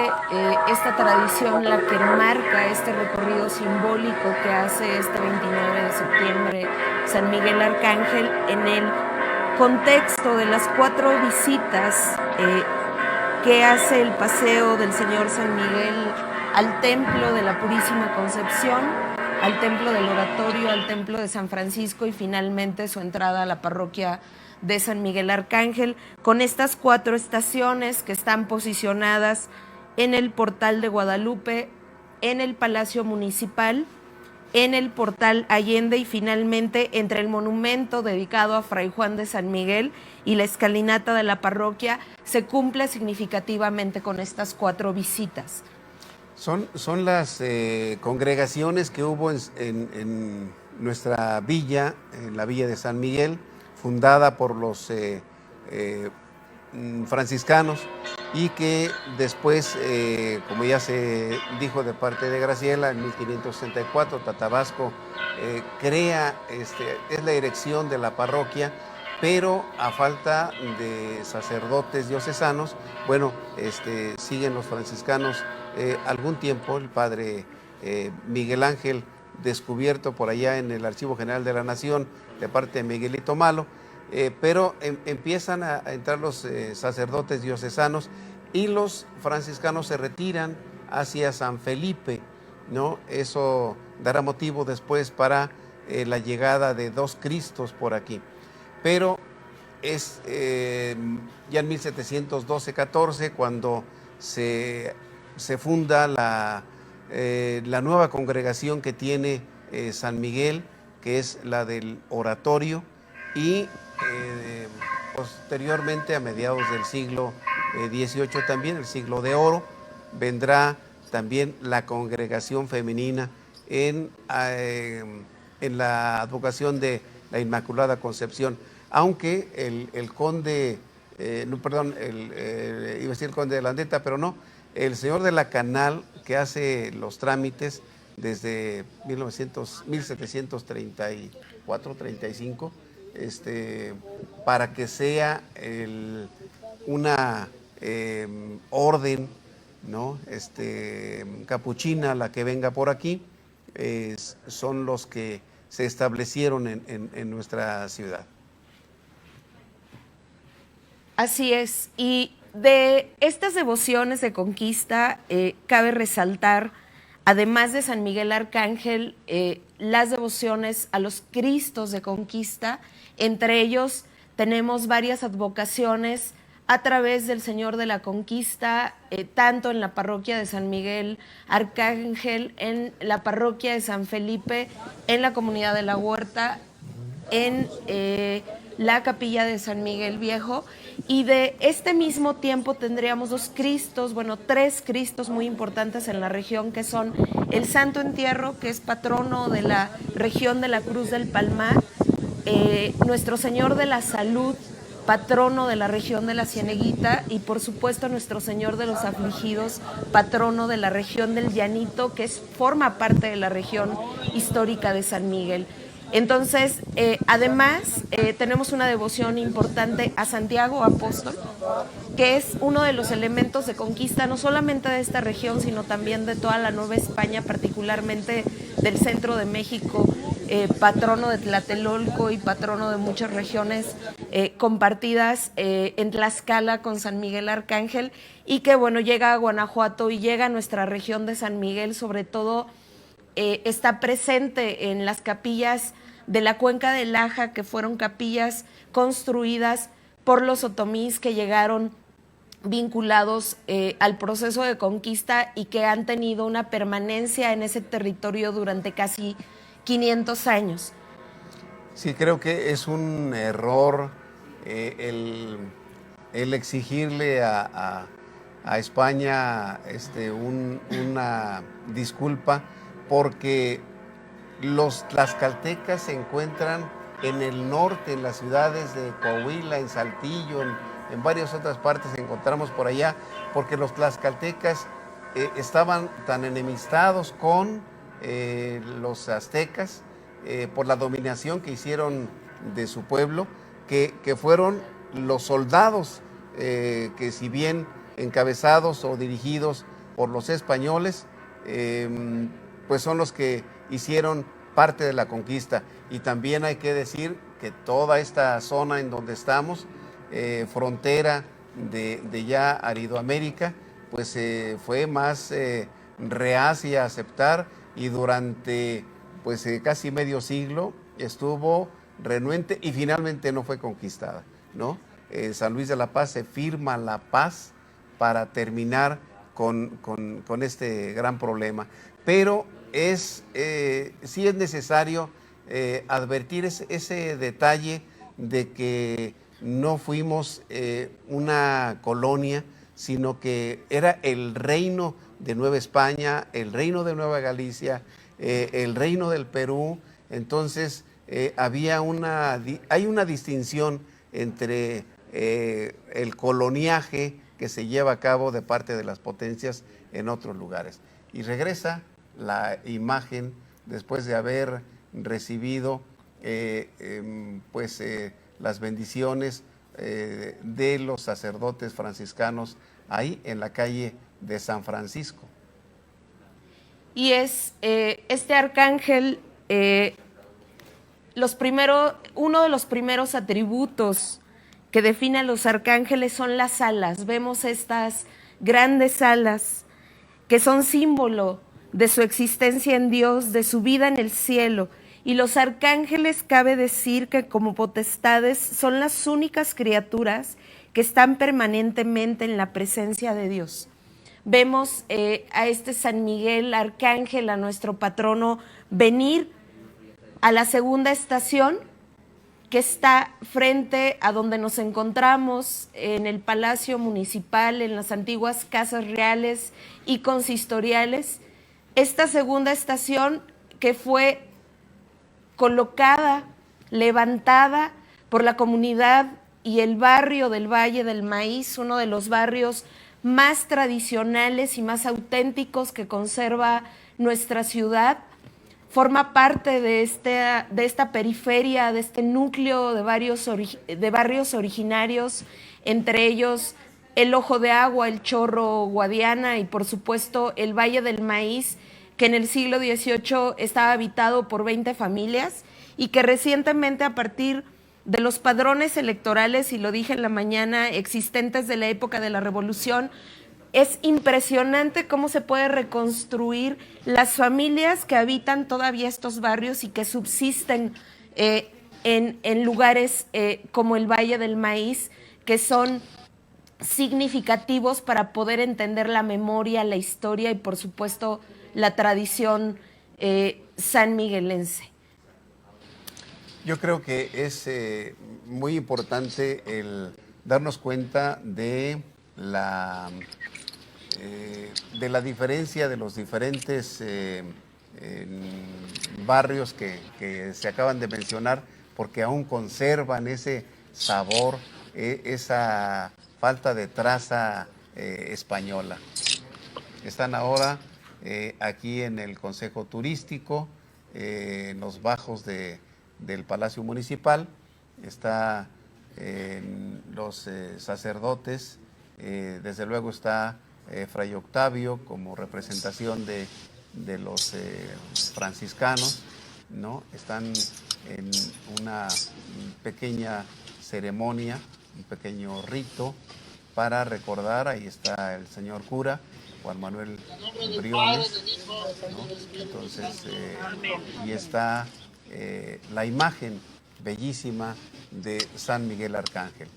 esta tradición la que marca este recorrido simbólico que hace este 29 de septiembre San Miguel Arcángel en el contexto de las 4 visitas que hace el paseo del Señor San Miguel al Templo de la Purísima Concepción, al Templo del Oratorio, al Templo de San Francisco y finalmente su entrada a la parroquia de San Miguel Arcángel, con estas 4 estaciones que están posicionadas en el Portal de Guadalupe, en el Palacio Municipal, en el Portal Allende y finalmente entre el monumento dedicado a Fray Juan de San Miguel y la escalinata de la parroquia, se cumple significativamente con estas 4 visitas. Son las congregaciones que hubo en nuestra villa, en la villa de San Miguel, fundada por los franciscanos y que después, como ya se dijo de parte de Graciela, en 1564 Tatabasco crea, es la dirección de la parroquia, pero a falta de sacerdotes diocesanos, bueno, siguen los franciscanos algún tiempo. El padre Miguel Ángel, descubierto por allá en el Archivo General de la Nación de parte de Miguelito Malo, pero empiezan a entrar los sacerdotes diocesanos y los franciscanos se retiran hacia San Felipe, ¿no? Eso dará motivo después para la llegada de 2 Cristos por aquí. Pero es ya en 1712-14 cuando se funda la nueva congregación que tiene San Miguel, que es la del Oratorio, y posteriormente, a mediados del siglo XVIII también, el siglo de oro, vendrá también la congregación femenina en la advocación de la Inmaculada Concepción, aunque el conde, iba a decir el conde de Landeta, pero no, el señor de la Canal, que hace los trámites desde 1734-35, para que sea una orden, ¿no? Capuchina la que venga por aquí, son los que se establecieron en nuestra ciudad. Así es, y de estas devociones de conquista cabe resaltar, además de San Miguel Arcángel, las devociones a los Cristos de conquista. Entre ellos tenemos varias advocaciones a través del Señor de la Conquista, tanto en la parroquia de San Miguel Arcángel, en la parroquia de San Felipe, en la comunidad de la Huerta, en la capilla de San Miguel Viejo. Y de este mismo tiempo tendríamos 2 Cristos, bueno, 3 Cristos muy importantes en la región, que son el Santo Entierro, que es patrono de la región de la Cruz del Palmar, Nuestro Señor de la Salud, patrono de la región de la Cieneguita, y por supuesto Nuestro Señor de los Afligidos, patrono de la región del Llanito, que forma parte de la región histórica de San Miguel. Entonces, además, tenemos una devoción importante a Santiago Apóstol, que es uno de los elementos de conquista, no solamente de esta región, sino también de toda la Nueva España, particularmente del centro de México, patrono de Tlatelolco y patrono de muchas regiones compartidas en Tlaxcala con San Miguel Arcángel, y que, bueno, llega a Guanajuato y llega a nuestra región de San Miguel, sobre todo está presente en las capillas de la Cuenca del Aja, que fueron capillas construidas por los otomís que llegaron vinculados al proceso de conquista y que han tenido una permanencia en ese territorio durante casi 500 años. Sí, creo que es un error el exigirle a España una disculpa, porque los tlaxcaltecas se encuentran en el norte, en las ciudades de Coahuila, en Saltillo, en varias otras partes encontramos por allá, porque los tlaxcaltecas estaban tan enemistados con los aztecas por la dominación que hicieron de su pueblo, que fueron los soldados que, si bien encabezados o dirigidos por los españoles, pues son los que hicieron parte de la conquista. Y también hay que decir que toda esta zona en donde estamos, frontera de ya Aridoamérica, pues fue más reacia a aceptar, y durante pues casi medio siglo estuvo renuente y finalmente no fue conquistada, ¿no? En San Luis de la Paz se firma la paz para terminar con este gran problema. Pero sí es necesario advertir ese detalle de que no fuimos una colonia, sino que era el reino de Nueva España, el reino de Nueva Galicia, el reino del Perú. Entonces hay una distinción entre el coloniaje que se lleva a cabo de parte de las potencias en otros lugares. Y regresa la imagen después de haber recibido las bendiciones de los sacerdotes franciscanos ahí en la calle de San Francisco. Y es este arcángel, uno de los primeros atributos que define a los arcángeles son las alas. Vemos estas grandes alas que son símbolo de su existencia en Dios, de su vida en el cielo. Y los arcángeles, cabe decir que como potestades son las únicas criaturas que están permanentemente en la presencia de Dios. Vemos a este San Miguel Arcángel, a nuestro patrono, venir a la segunda estación, que está frente a donde nos encontramos, en el Palacio Municipal, en las antiguas casas reales y consistoriales. Esta segunda estación, que fue colocada, levantada por la comunidad y el barrio del Valle del Maíz, uno de los barrios más tradicionales y más auténticos que conserva nuestra ciudad, forma parte de esta periferia, de este núcleo de barrios originarios, entre ellos el Ojo de Agua, el Chorro, Guadiana y por supuesto el Valle del Maíz, que en el siglo XVIII estaba habitado por 20 familias y que recientemente, a partir de los padrones electorales, y lo dije en la mañana, existentes de la época de la Revolución, es impresionante cómo se puede reconstruir las familias que habitan todavía estos barrios y que subsisten en lugares como el Valle del Maíz, que son significativos para poder entender la memoria, la historia y por supuesto la tradición sanmiguelense. Yo creo que es muy importante el darnos cuenta de la diferencia de los diferentes barrios que se acaban de mencionar, porque aún conservan ese sabor, esa falta de traza española. Están ahora aquí en el Consejo Turístico, en los bajos del Palacio Municipal. Está los sacerdotes, desde luego está Fray Octavio como representación de los franciscanos, ¿no? Están en una pequeña ceremonia, un pequeño rito para recordar. Ahí está el señor cura, Juan Manuel Briones, ¿no? Entonces, y está la imagen bellísima de San Miguel Arcángel.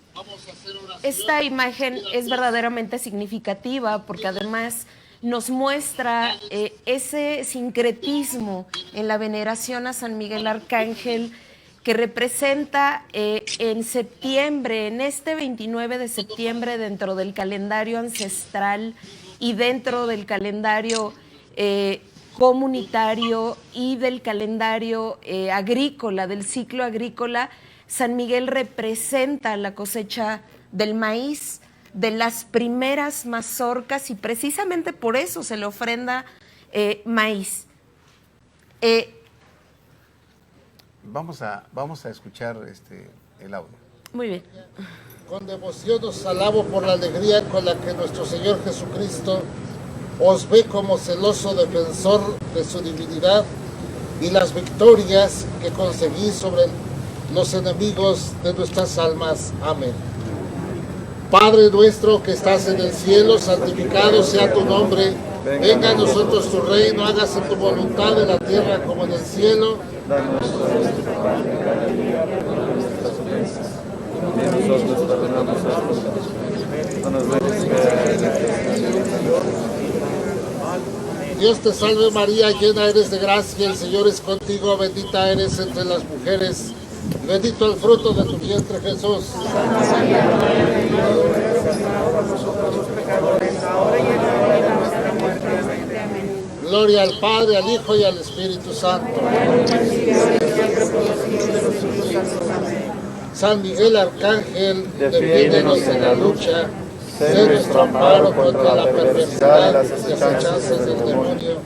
Esta imagen es verdaderamente significativa porque además nos muestra ese sincretismo en la veneración a San Miguel Arcángel que representa en septiembre, en este 29 de septiembre, dentro del calendario ancestral y dentro del calendario comunitario y del calendario agrícola, del ciclo agrícola. San Miguel representa la cosecha del maíz, de las primeras mazorcas, y precisamente por eso se le ofrenda maíz. Vamos a escuchar el audio. Muy bien. Con devoción os alabo por la alegría con la que nuestro Señor Jesucristo os ve como celoso defensor de su divinidad y las victorias que conseguís sobre los enemigos de nuestras almas. Amén. Padre nuestro que estás en el cielo, santificado sea tu nombre. Venga a nosotros tu reino, hágase tu voluntad en la tierra como en el cielo. Y nosotros perdonamos a los no nos dejes caer en la tentación. Dios te salve María, llena eres de gracia, el Señor es contigo, bendita eres entre las mujeres, y bendito el fruto de tu vientre Jesús. Gloria al Padre, al Hijo y al Espíritu Santo. San Miguel Arcángel, defiéndenos en la lucha. Sé nuestro amparo contra la perversidad y las acechanzas del demonio.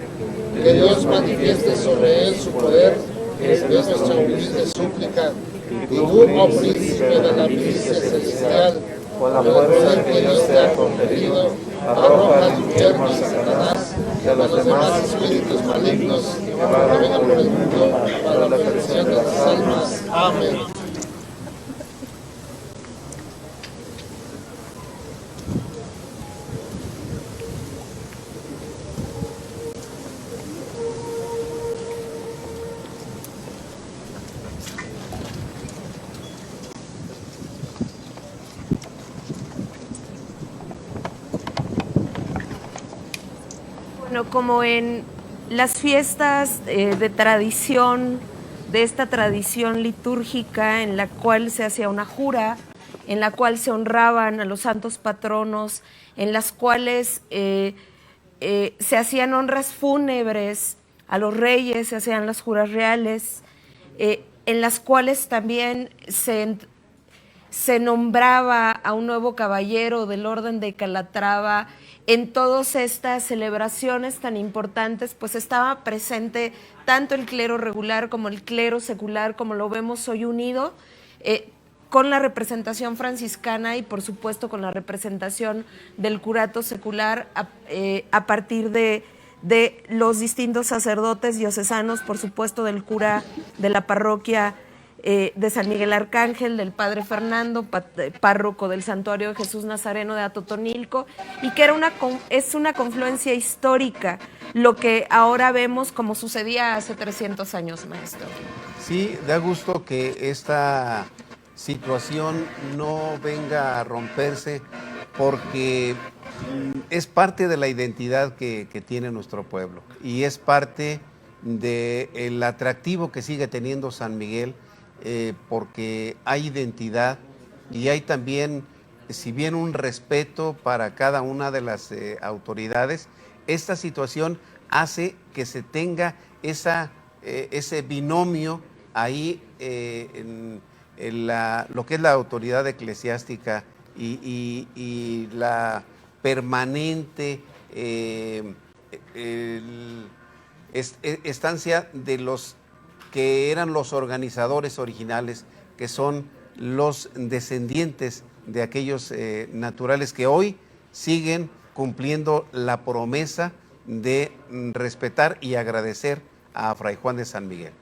Que Dios manifieste sobre él su poder, es nuestra humilde súplica. Y tú, oh príncipe de la milicia celestial, con la fuerza que Dios te ha conferido, arroja al infierno a Satanás y a los demás espíritus malignos que vagan por el mundo para la perdición de las almas. Amén. Bueno, como en las fiestas de tradición, de esta tradición litúrgica en la cual se hacía una jura, en la cual se honraban a los santos patronos, en las cuales se hacían honras fúnebres a los reyes, se hacían las juras reales, en las cuales también se nombraba a un nuevo caballero del orden de Calatrava. En todas estas celebraciones tan importantes, pues estaba presente tanto el clero regular como el clero secular, como lo vemos hoy unido, con la representación franciscana y por supuesto con la representación del curato secular a partir de los distintos sacerdotes diocesanos, por supuesto del cura de la parroquia de San Miguel Arcángel, del padre Fernando, párroco del Santuario de Jesús Nazareno de Atotonilco, y que es una confluencia histórica, lo que ahora vemos como sucedía hace 300 años, maestro. Sí, da gusto que esta situación no venga a romperse porque es parte de la identidad que tiene nuestro pueblo y es parte del atractivo que sigue teniendo San Miguel, porque hay identidad y hay también, si bien un respeto para cada una de las autoridades, esta situación hace que se tenga ese binomio ahí en lo que es la autoridad eclesiástica y la permanente estancia de los que eran los organizadores originales, que son los descendientes de aquellos naturales que hoy siguen cumpliendo la promesa de respetar y agradecer a Fray Juan de San Miguel.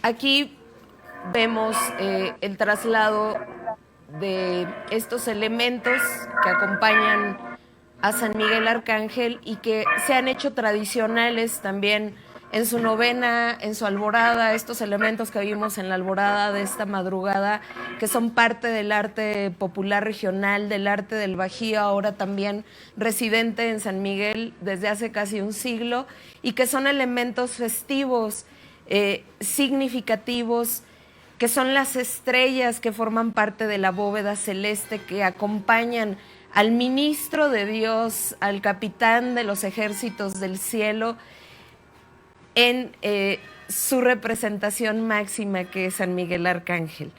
Aquí vemos el traslado de estos elementos que acompañan a San Miguel Arcángel y que se han hecho tradicionales también en su novena, en su alborada, estos elementos que vimos en la alborada de esta madrugada, que son parte del arte popular regional, del arte del Bajío, ahora también residente en San Miguel desde hace casi un siglo, y que son elementos festivos, significativos, que son las estrellas que forman parte de la bóveda celeste, que acompañan al ministro de Dios, al capitán de los ejércitos del cielo, en su representación máxima, que es San Miguel Arcángel.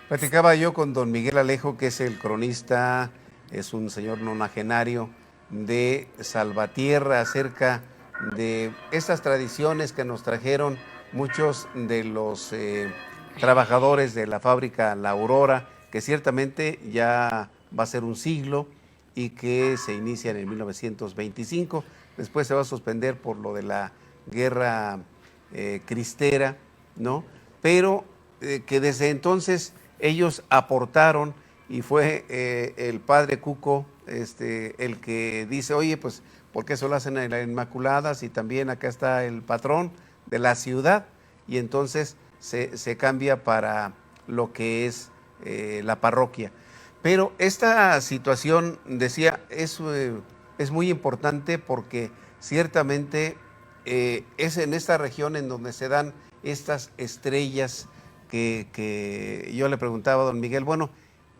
Platicaba yo con don Miguel Alejo, que es el cronista, es un señor nonagenario de Salvatierra, acerca de estas tradiciones que nos trajeron muchos de los trabajadores de la fábrica La Aurora, que ciertamente ya va a ser un siglo y que se inician en 1925. Después se va a suspender por lo de la guerra cristera, ¿no? Pero que desde entonces ellos aportaron, y fue el padre Cuco el que dice, oye, pues, ¿por qué eso lo hacen en la Inmaculada si también acá está el patrón de la ciudad? Y entonces se cambia para lo que es la parroquia. Pero esta situación, decía, es muy importante porque ciertamente es en esta región en donde se dan estas estrellas que yo le preguntaba a don Miguel, bueno,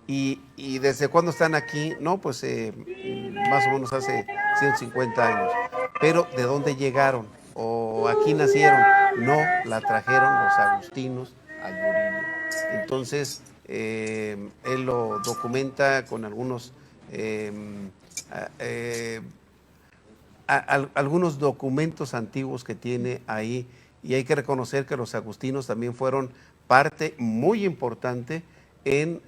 ¿y desde cuándo están aquí? No, pues más o menos hace 150 años. Pero ¿de dónde llegaron? ¿O aquí nacieron? No, la trajeron los agustinos a Yuriria. Entonces, él lo documenta con algunos algunos documentos antiguos que tiene ahí, y hay que reconocer que los agustinos también fueron parte muy importante en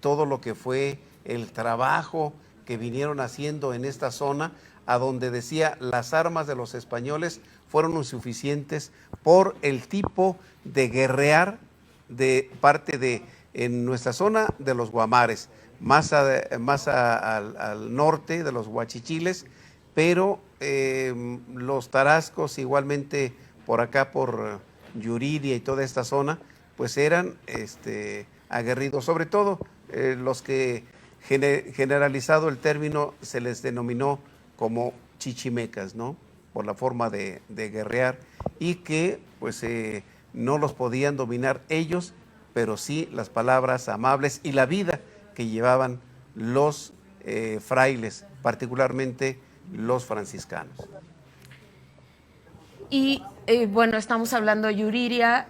todo lo que fue el trabajo que vinieron haciendo en esta zona, a donde decía las armas de los españoles fueron insuficientes por el tipo de guerrear de parte de, en nuestra zona, de los Guamares, más al norte de los Huachichiles, pero los tarascos igualmente por acá, por Yuriria y toda esta zona, pues eran aguerridos, sobre todo los que generalizado el término se les denominó como chichimecas, ¿no? Por la forma de guerrear, y que pues no los podían dominar ellos, pero sí las palabras amables y la vida que llevaban los frailes, particularmente los franciscanos. Y bueno, estamos hablando de Yuriria,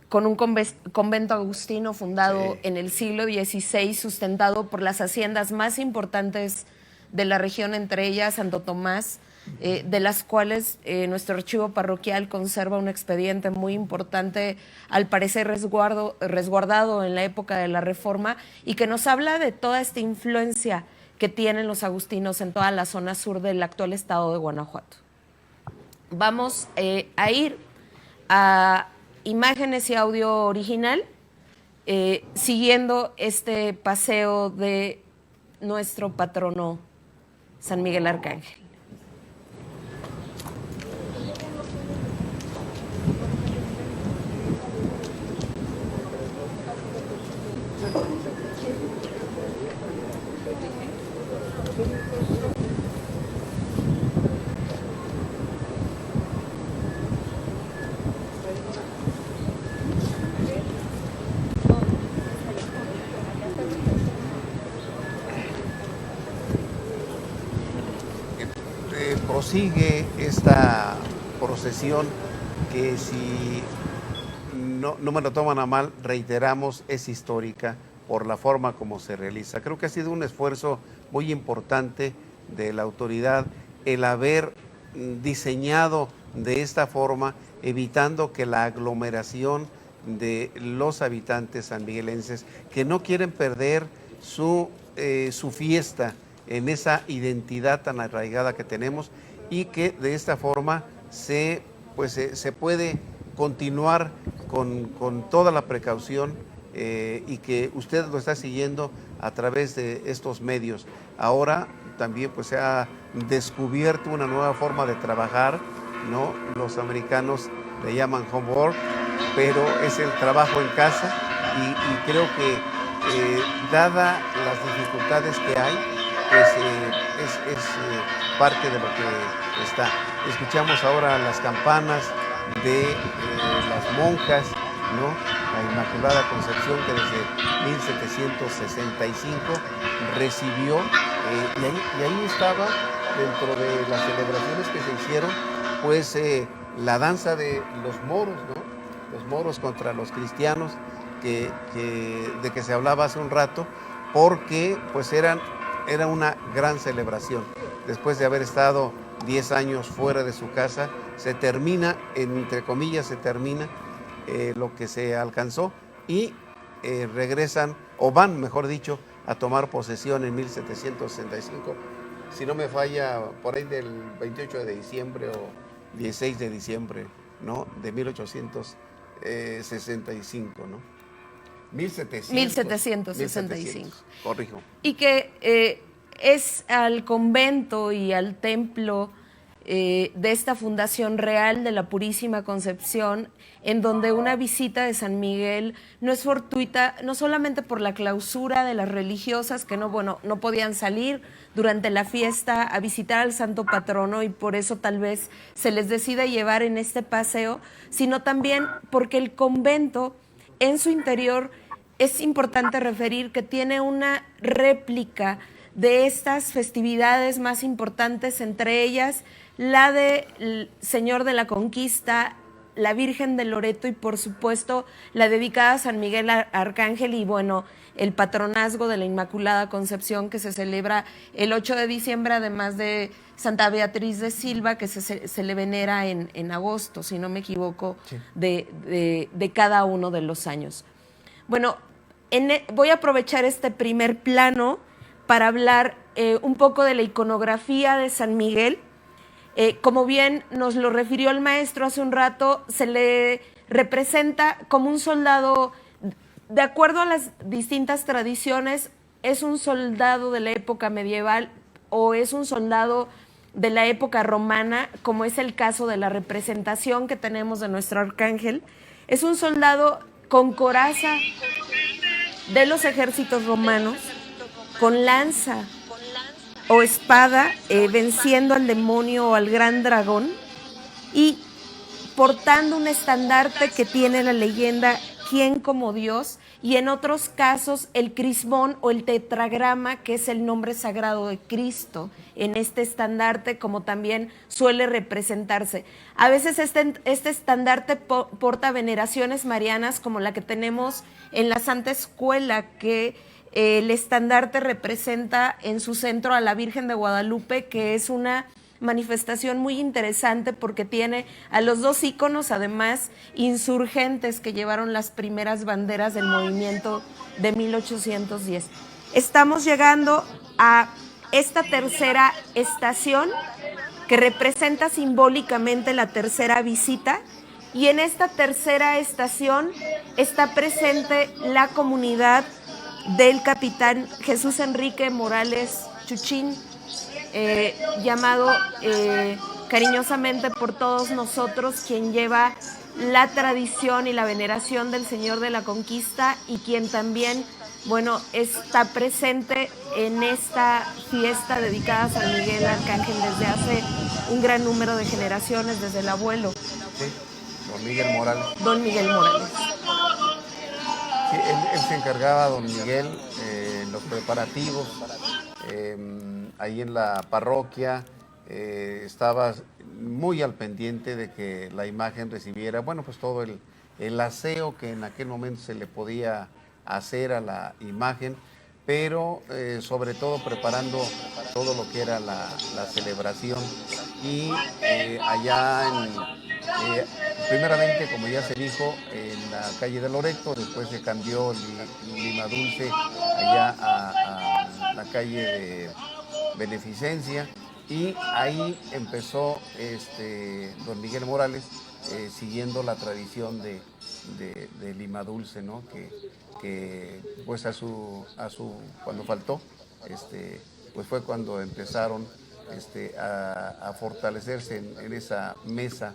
con un convento agustino fundado en el siglo XVI, sustentado por las haciendas más importantes de la región, entre ellas Santo Tomás, de las cuales nuestro archivo parroquial conserva un expediente muy importante, al parecer resguardado en la época de la Reforma, y que nos habla de toda esta influencia que tienen los agustinos en toda la zona sur del actual estado de Guanajuato. Vamos a ir a imágenes y audio original, siguiendo este paseo de nuestro patrono San Miguel Arcángel. Prosigue esta procesión que, si no me lo toman a mal, reiteramos, es histórica por la forma como se realiza. Creo que ha sido un esfuerzo muy importante de la autoridad el haber diseñado de esta forma, evitando que la aglomeración de los habitantes sanmiguelenses que no quieren perder su fiesta en esa identidad tan arraigada que tenemos, y que de esta forma se puede continuar con toda la precaución, y que usted lo está siguiendo a través de estos medios. Ahora también pues se ha descubierto una nueva forma de trabajar ¿no? Los americanos le llaman homework, pero es el trabajo en casa y creo que dada las dificultades que hay, pues es parte de lo que está. Escuchamos ahora las campanas de las monjas, ¿no? La Inmaculada Concepción, que desde 1765 recibió, y ahí estaba, dentro de las celebraciones que se hicieron, pues la danza de los moros, ¿no? Los moros contra los cristianos, de que se hablaba hace un rato, porque pues era una gran celebración. Después de haber estado 10 años fuera de su casa, se termina, entre comillas, se termina lo que se alcanzó y regresan, o van, mejor dicho, a tomar posesión en 1765. Si no me falla, por ahí del 28 de diciembre o 16 de diciembre, ¿no? De 1865, ¿no? 1765. Corrijo. Y que es al convento y al templo de esta Fundación Real de la Purísima Concepción, en donde una visita de San Miguel no es fortuita, no solamente por la clausura de las religiosas que no podían salir durante la fiesta a visitar al santo patrono, y por eso tal vez se les decida llevar en este paseo, sino también porque el convento en su interior, es importante referir que tiene una réplica de estas festividades más importantes, entre ellas la del Señor de la Conquista, la Virgen de Loreto y por supuesto la dedicada a San Miguel Arcángel y bueno, el patronazgo de la Inmaculada Concepción, que se celebra el 8 de diciembre, además de Santa Beatriz de Silva, que se le venera en agosto, si no me equivoco, sí, de cada uno de los años. Bueno, voy a aprovechar este primer plano para hablar un poco de la iconografía de San Miguel. Como bien nos lo refirió el maestro hace un rato, se le representa como un soldado, de acuerdo a las distintas tradiciones, es un soldado de la época medieval o es un soldado de la época romana, como es el caso de la representación que tenemos de nuestro arcángel. Es un soldado con coraza de los ejércitos romanos, con lanza o espada, venciendo al demonio o al gran dragón, y portando un estandarte que tiene la leyenda ¿Quién como Dios? Y en otros casos el crismón o el tetragrama, que es el nombre sagrado de Cristo, en este estandarte, como también suele representarse. A veces este estandarte porta veneraciones marianas, como la que tenemos en la Santa Escuela, que el estandarte representa en su centro a la Virgen de Guadalupe, que es una manifestación muy interesante porque tiene a los dos íconos, además, insurgentes que llevaron las primeras banderas del movimiento de 1810. Estamos llegando a esta tercera estación que representa simbólicamente la tercera visita, y en esta tercera estación está presente la comunidad del capitán Jesús Enrique Morales Chuchín, llamado cariñosamente por todos nosotros, quien lleva la tradición y la veneración del Señor de la Conquista y quien también, bueno, está presente en esta fiesta dedicada a San Miguel Arcángel desde hace un gran número de generaciones, desde el abuelo. Sí, don Miguel Morales. Don Miguel Morales. Sí, él se encargaba, don Miguel, los preparativos. Ahí en la parroquia estaba muy al pendiente de que la imagen recibiera, bueno, pues todo el aseo que en aquel momento se le podía hacer a la imagen, pero sobre todo preparando todo lo que era la celebración. Y allá primeramente, como ya se dijo, en la calle de Loreto, después se cambió Lima Dulce allá a la calle de Beneficencia, y ahí empezó don Miguel Morales siguiendo la tradición de Lima Dulce, ¿no? Que pues cuando faltó, pues fue cuando empezaron a fortalecerse en esa mesa.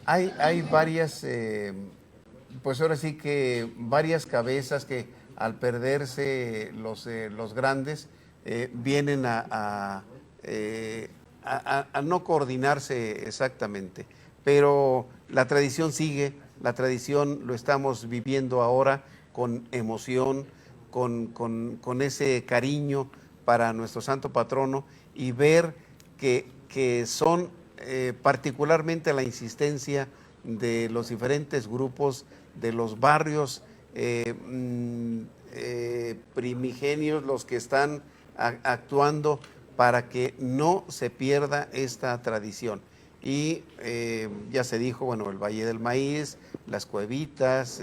Hay varias, pues ahora sí que varias cabezas que al perderse los grandes vienen a no coordinarse exactamente, pero la tradición sigue, la tradición lo estamos viviendo ahora con emoción, con ese cariño para nuestro santo patrono, y ver que son particularmente la insistencia de los diferentes grupos, de los barrios primigenios, los que están actuando para que no se pierda esta tradición. Y ya se dijo, bueno, el Valle del Maíz, las Cuevitas,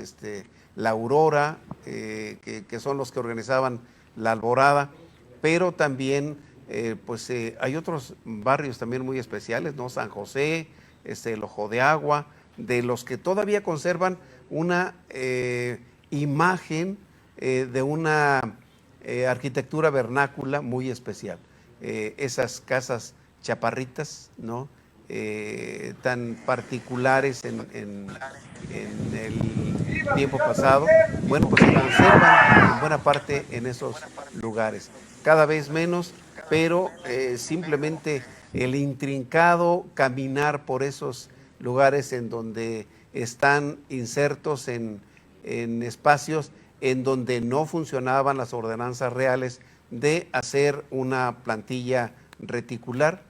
la Aurora, que son los que organizaban la alborada, pero también hay otros barrios también muy especiales, ¿no? San José, el Ojo de Agua, de los que todavía conservan una imagen de una arquitectura vernácula muy especial. Esas casas chaparritas, ¿no? Tan particulares en el tiempo pasado, bueno, pues se conservan en buena parte en esos lugares, cada vez menos, pero simplemente el intrincado caminar por esos lugares en donde están insertos en espacios en donde no funcionaban las ordenanzas reales de hacer una plantilla reticular,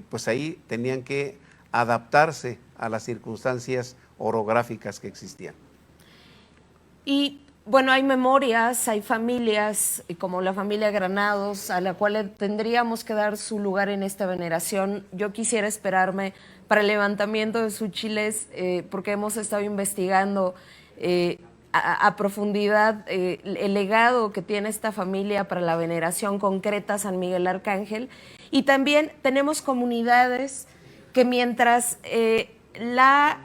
pues ahí tenían que adaptarse a las circunstancias orográficas que existían. Y bueno, hay memorias, hay familias, como la familia Granados, a la cual tendríamos que dar su lugar en esta veneración. Yo quisiera esperarme para el levantamiento de Súchiles, porque hemos estado investigando a profundidad el legado que tiene esta familia para la veneración concreta a San Miguel Arcángel. Y también tenemos comunidades que mientras la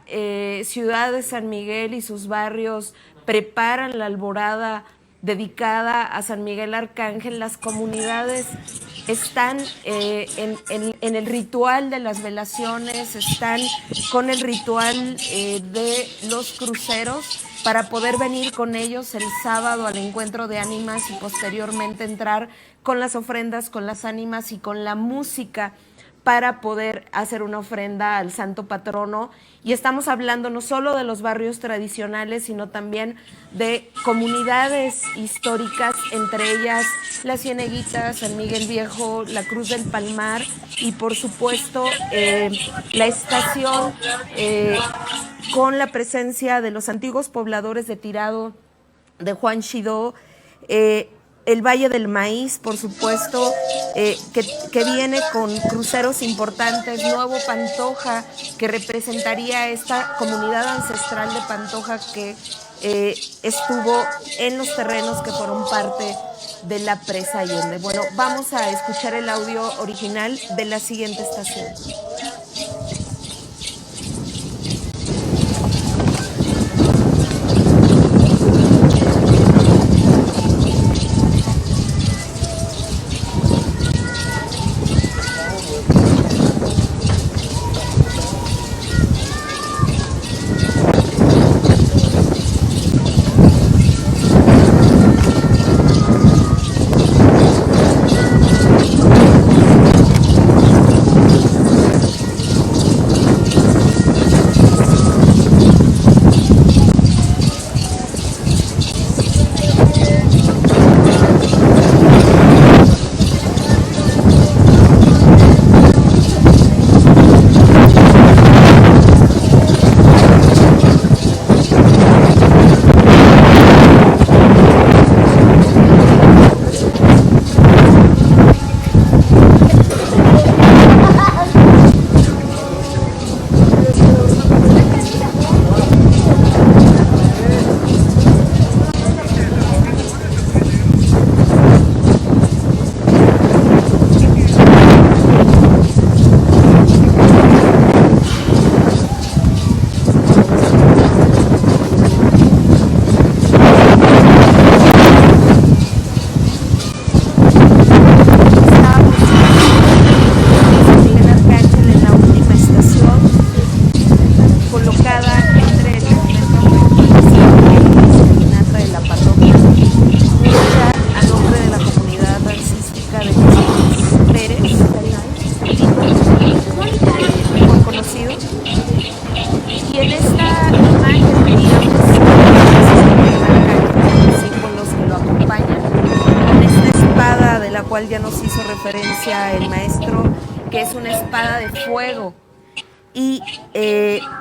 ciudad de San Miguel y sus barrios preparan la alborada dedicada a San Miguel Arcángel, las comunidades están en el ritual de las velaciones, están con el ritual de los cruceros, para poder venir con ellos el sábado al encuentro de ánimas y posteriormente entrar con las ofrendas, con las ánimas y con la música para poder hacer una ofrenda al santo patrono. Y estamos hablando no solo de los barrios tradicionales, sino también de comunidades históricas, entre ellas La Cieneguita, San Miguel Viejo, la Cruz del Palmar y por supuesto la estación con la presencia de los antiguos pobladores de Tirado, de Juan Xidó, el Valle del Maíz, por supuesto, que viene con cruceros importantes, Nuevo Pantoja, que representaría esta comunidad ancestral de Pantoja que estuvo en los terrenos que fueron parte de la presa Allende. Bueno, vamos a escuchar el audio original de la siguiente estación. la cual ya nos hizo referencia el maestro, que es una espada de fuego y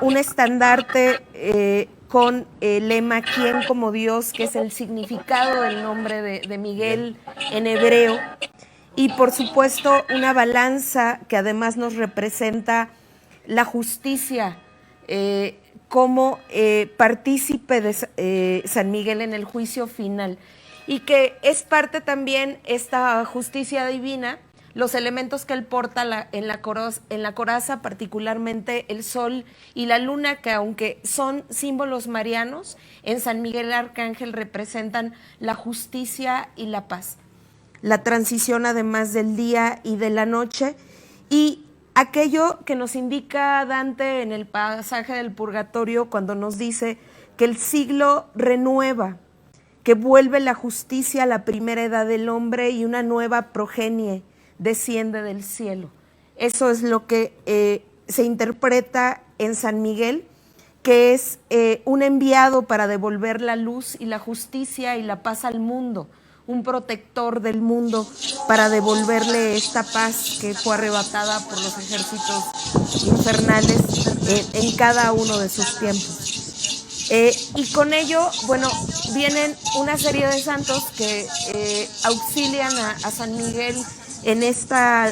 un estandarte con el lema "¿Quién como Dios?", que es el significado del nombre de Miguel en hebreo, y por supuesto una balanza que además nos representa la justicia como partícipe de San Miguel en el juicio final, y que es parte también esta justicia divina, los elementos que él porta en la coraza, particularmente el sol y la luna, que aunque son símbolos marianos, en San Miguel Arcángel representan la justicia y la paz, la transición además del día y de la noche, y aquello que nos indica Dante en el pasaje del Purgatorio cuando nos dice que el siglo renueva, que vuelve la justicia a la primera edad del hombre y una nueva progenie desciende del cielo. Eso es lo que se interpreta en San Miguel, que es un enviado para devolver la luz y la justicia y la paz al mundo, un protector del mundo para devolverle esta paz que fue arrebatada por los ejércitos infernales en cada uno de sus tiempos. Y con ello, bueno, vienen una serie de santos que auxilian a San Miguel en esta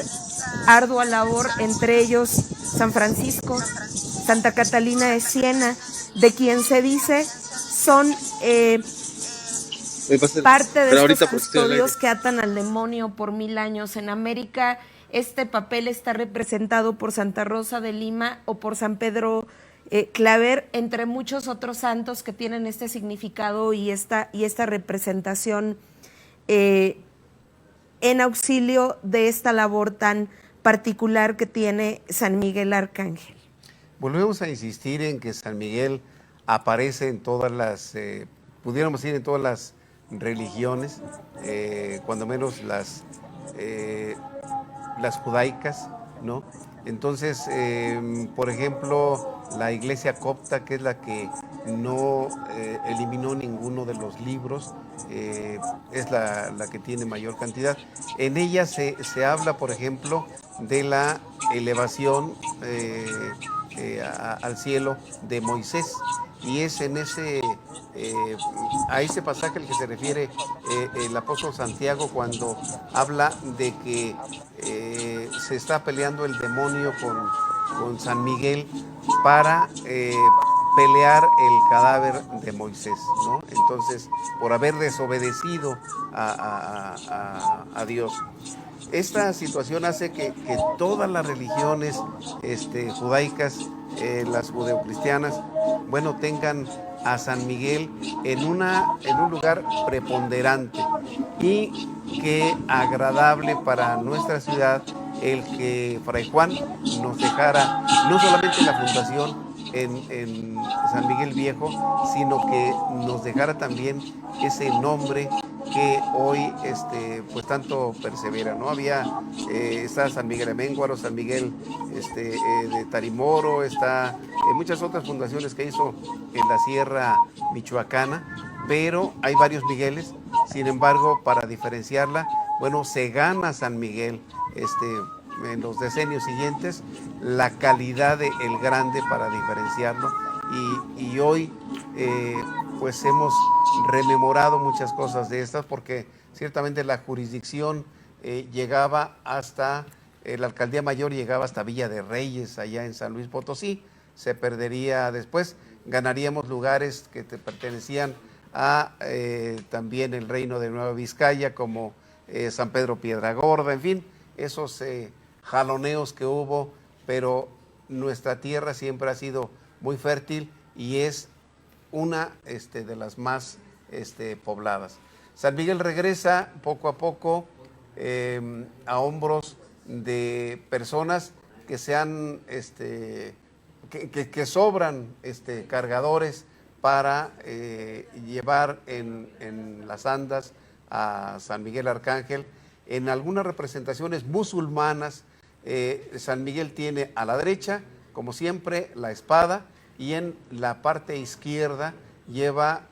ardua labor, entre ellos San Francisco, Santa Catalina de Siena, de quien se dice son parte de estos custodios que atan al demonio por 1000 años. En América este papel está representado por Santa Rosa de Lima o por San Pedro Claver, entre muchos otros santos que tienen este significado y esta representación en auxilio de esta labor tan particular que tiene San Miguel Arcángel. Volvemos a insistir en que San Miguel aparece en todas las, pudiéramos decir en todas las religiones, cuando menos las judaicas, ¿no? Entonces, por ejemplo, la iglesia copta, que es la que no eliminó ninguno de los libros, es la que tiene mayor cantidad. En ella se habla, por ejemplo, de la elevación al cielo de Moisés, y es en a ese pasaje al que se refiere el apóstol Santiago cuando habla de que se está peleando el demonio con San Miguel para pelear el cadáver de Moisés, ¿no? Entonces, por haber desobedecido a Dios. Esta situación hace que todas las religiones judaicas, las judeocristianas, bueno, tengan a San Miguel en un lugar preponderante, y que agradable para nuestra ciudad el que Fray Juan nos dejara no solamente la fundación en San Miguel Viejo, sino que nos dejara también ese nombre que hoy pues tanto persevera, ¿no? Está San Miguel de Ménguaro, San Miguel de Tarimoro, está muchas otras fundaciones que hizo en la Sierra Michoacana, pero hay varios Migueles. Sin embargo, para diferenciarla, bueno, se gana San Miguel en los decenios siguientes la calidad de el grande para diferenciarlo, y hoy pues hemos rememorado muchas cosas de estas, porque ciertamente la jurisdicción llegaba hasta, la alcaldía mayor llegaba hasta Villa de Reyes, allá en San Luis Potosí. Se perdería después, ganaríamos lugares que pertenecían a también el reino de Nueva Vizcaya, como San Pedro Piedragorda, en fin, esos jaloneos que hubo, pero nuestra tierra siempre ha sido muy fértil y es una de las más pobladas. San Miguel regresa poco a poco a hombros de personas que sean que sobran cargadores para llevar en las andas a San Miguel Arcángel. En algunas representaciones musulmanas, San Miguel tiene a la derecha, como siempre, la espada, y en la parte izquierda lleva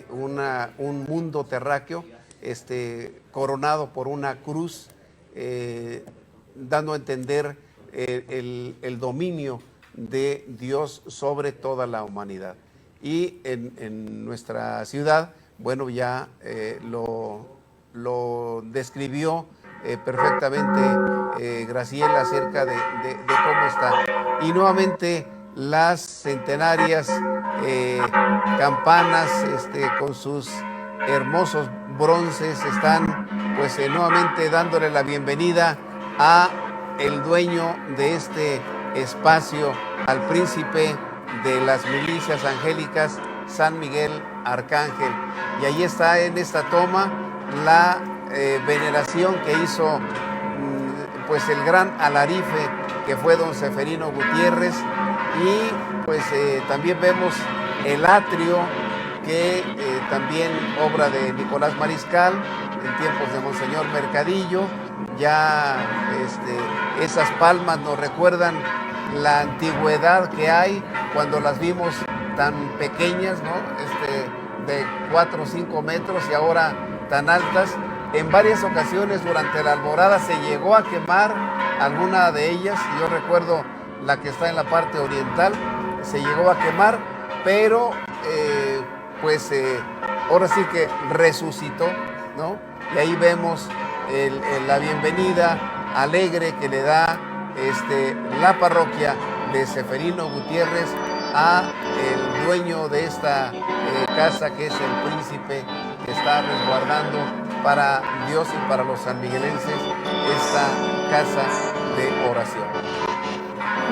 un mundo terráqueo coronado por una cruz, dando a entender el dominio de Dios sobre toda la humanidad. Y en nuestra ciudad, bueno, ya lo describió perfectamente Graciela acerca de cómo está. Y nuevamente las centenarias campanas con sus hermosos bronces están pues nuevamente dándole la bienvenida a el dueño de este espacio, al príncipe de las milicias angélicas, San Miguel Arcángel. Y ahí está en esta toma la veneración que hizo pues el gran alarife que fue don Seferino Gutiérrez, y pues también vemos el atrio que también obra de Nicolás Mariscal en tiempos de Monseñor Mercadillo. Ya esas palmas nos recuerdan la antigüedad que hay cuando las vimos tan pequeñas, ¿no? De 4 o 5 metros y ahora tan altas. En varias ocasiones durante la alborada se llegó a quemar alguna de ellas. Yo recuerdo la que está en la parte oriental, se llegó a quemar, pero ahora sí que resucitó, ¿no? Y ahí vemos la bienvenida alegre que le da la parroquia de Seferino Gutiérrez a el dueño de esta casa, que es el príncipe que está resguardando para Dios y para los sanmiguelenses esta casa de oración.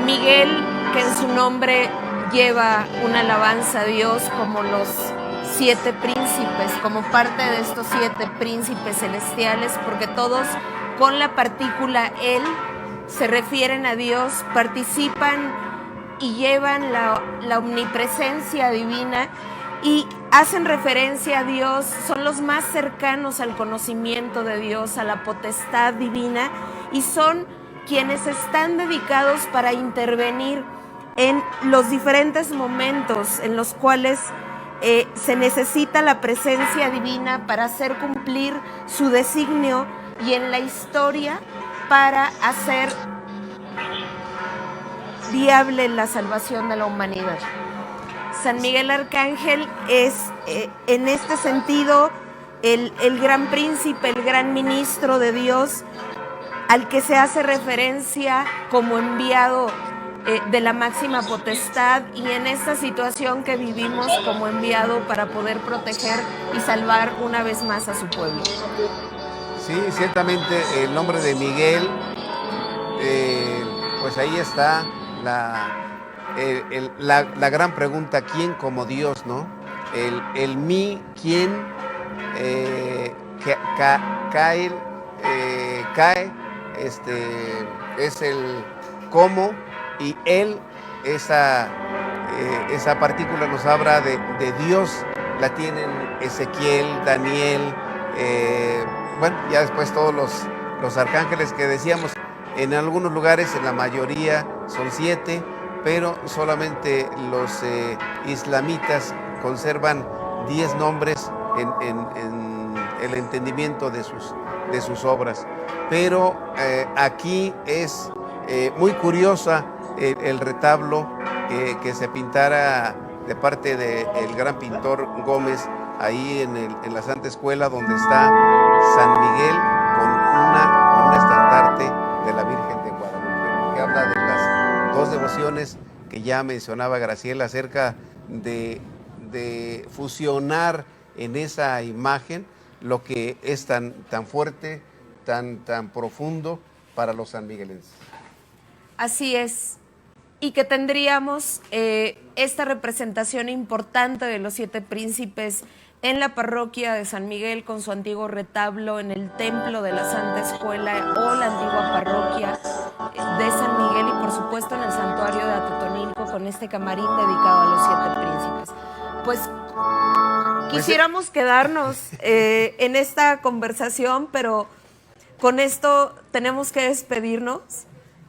Miguel, que en su nombre lleva una alabanza a Dios como los 7 príncipes, como parte de estos 7 príncipes celestiales, porque todos con la partícula él se refieren a Dios, participan y llevan la omnipresencia divina y hacen referencia a Dios, son los más cercanos al conocimiento de Dios, a la potestad divina, y son quienes están dedicados para intervenir en los diferentes momentos en los cuales se necesita la presencia divina para hacer cumplir su designio, y en la historia para hacer viable la salvación de la humanidad. San Miguel Arcángel es, en este sentido, el gran príncipe, el gran ministro de Dios, al que se hace referencia como enviado de la máxima potestad, y en esta situación que vivimos como enviado para poder proteger y salvar una vez más a su pueblo. Sí, ciertamente el nombre de Miguel, pues ahí está la gran pregunta: ¿quién como Dios, no? El mí, ¿quién? Cae, es el cómo, y él, esa partícula nos habla de Dios, la tienen Ezequiel, Daniel, bueno, ya después todos los arcángeles que decíamos. En algunos lugares, en la mayoría, son 7, pero solamente los islamitas conservan 10 nombres en el entendimiento de sus obras. Pero aquí es muy curiosa el retablo que se pintara de parte del gran pintor Gómez, ahí en la Santa Escuela, donde está San Miguel con un estandarte de la Virgen de Guadalupe, que habla de las 2 devociones que ya mencionaba Graciela, acerca de fusionar en esa imagen lo que es tan fuerte, tan profundo para los sanmiguelenses. Así es, y que tendríamos esta representación importante de los 7 príncipes en la parroquia de San Miguel, con su antiguo retablo en el templo de la Santa Escuela o la antigua parroquia de San Miguel, y por supuesto en el santuario de Atotonilco, con este camarín dedicado a los 7 príncipes. Pues quisiéramos quedarnos en esta conversación, pero con esto tenemos que despedirnos.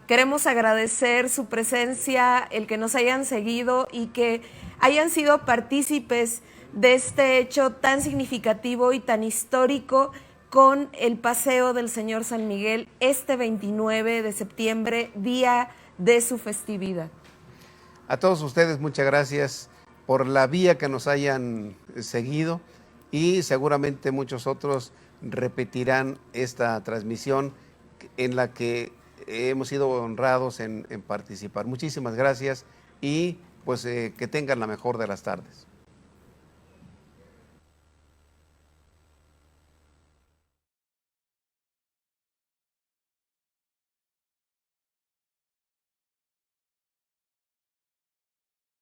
Queremos agradecer su presencia, el que nos hayan seguido y que hayan sido partícipes de este hecho tan significativo y tan histórico con el paseo del Señor San Miguel este 29 de septiembre, día de su festividad. A todos ustedes muchas gracias por la vía que nos hayan seguido y seguramente muchos otros repetirán esta transmisión en la que hemos sido honrados en participar. Muchísimas gracias y pues que tengan la mejor de las tardes.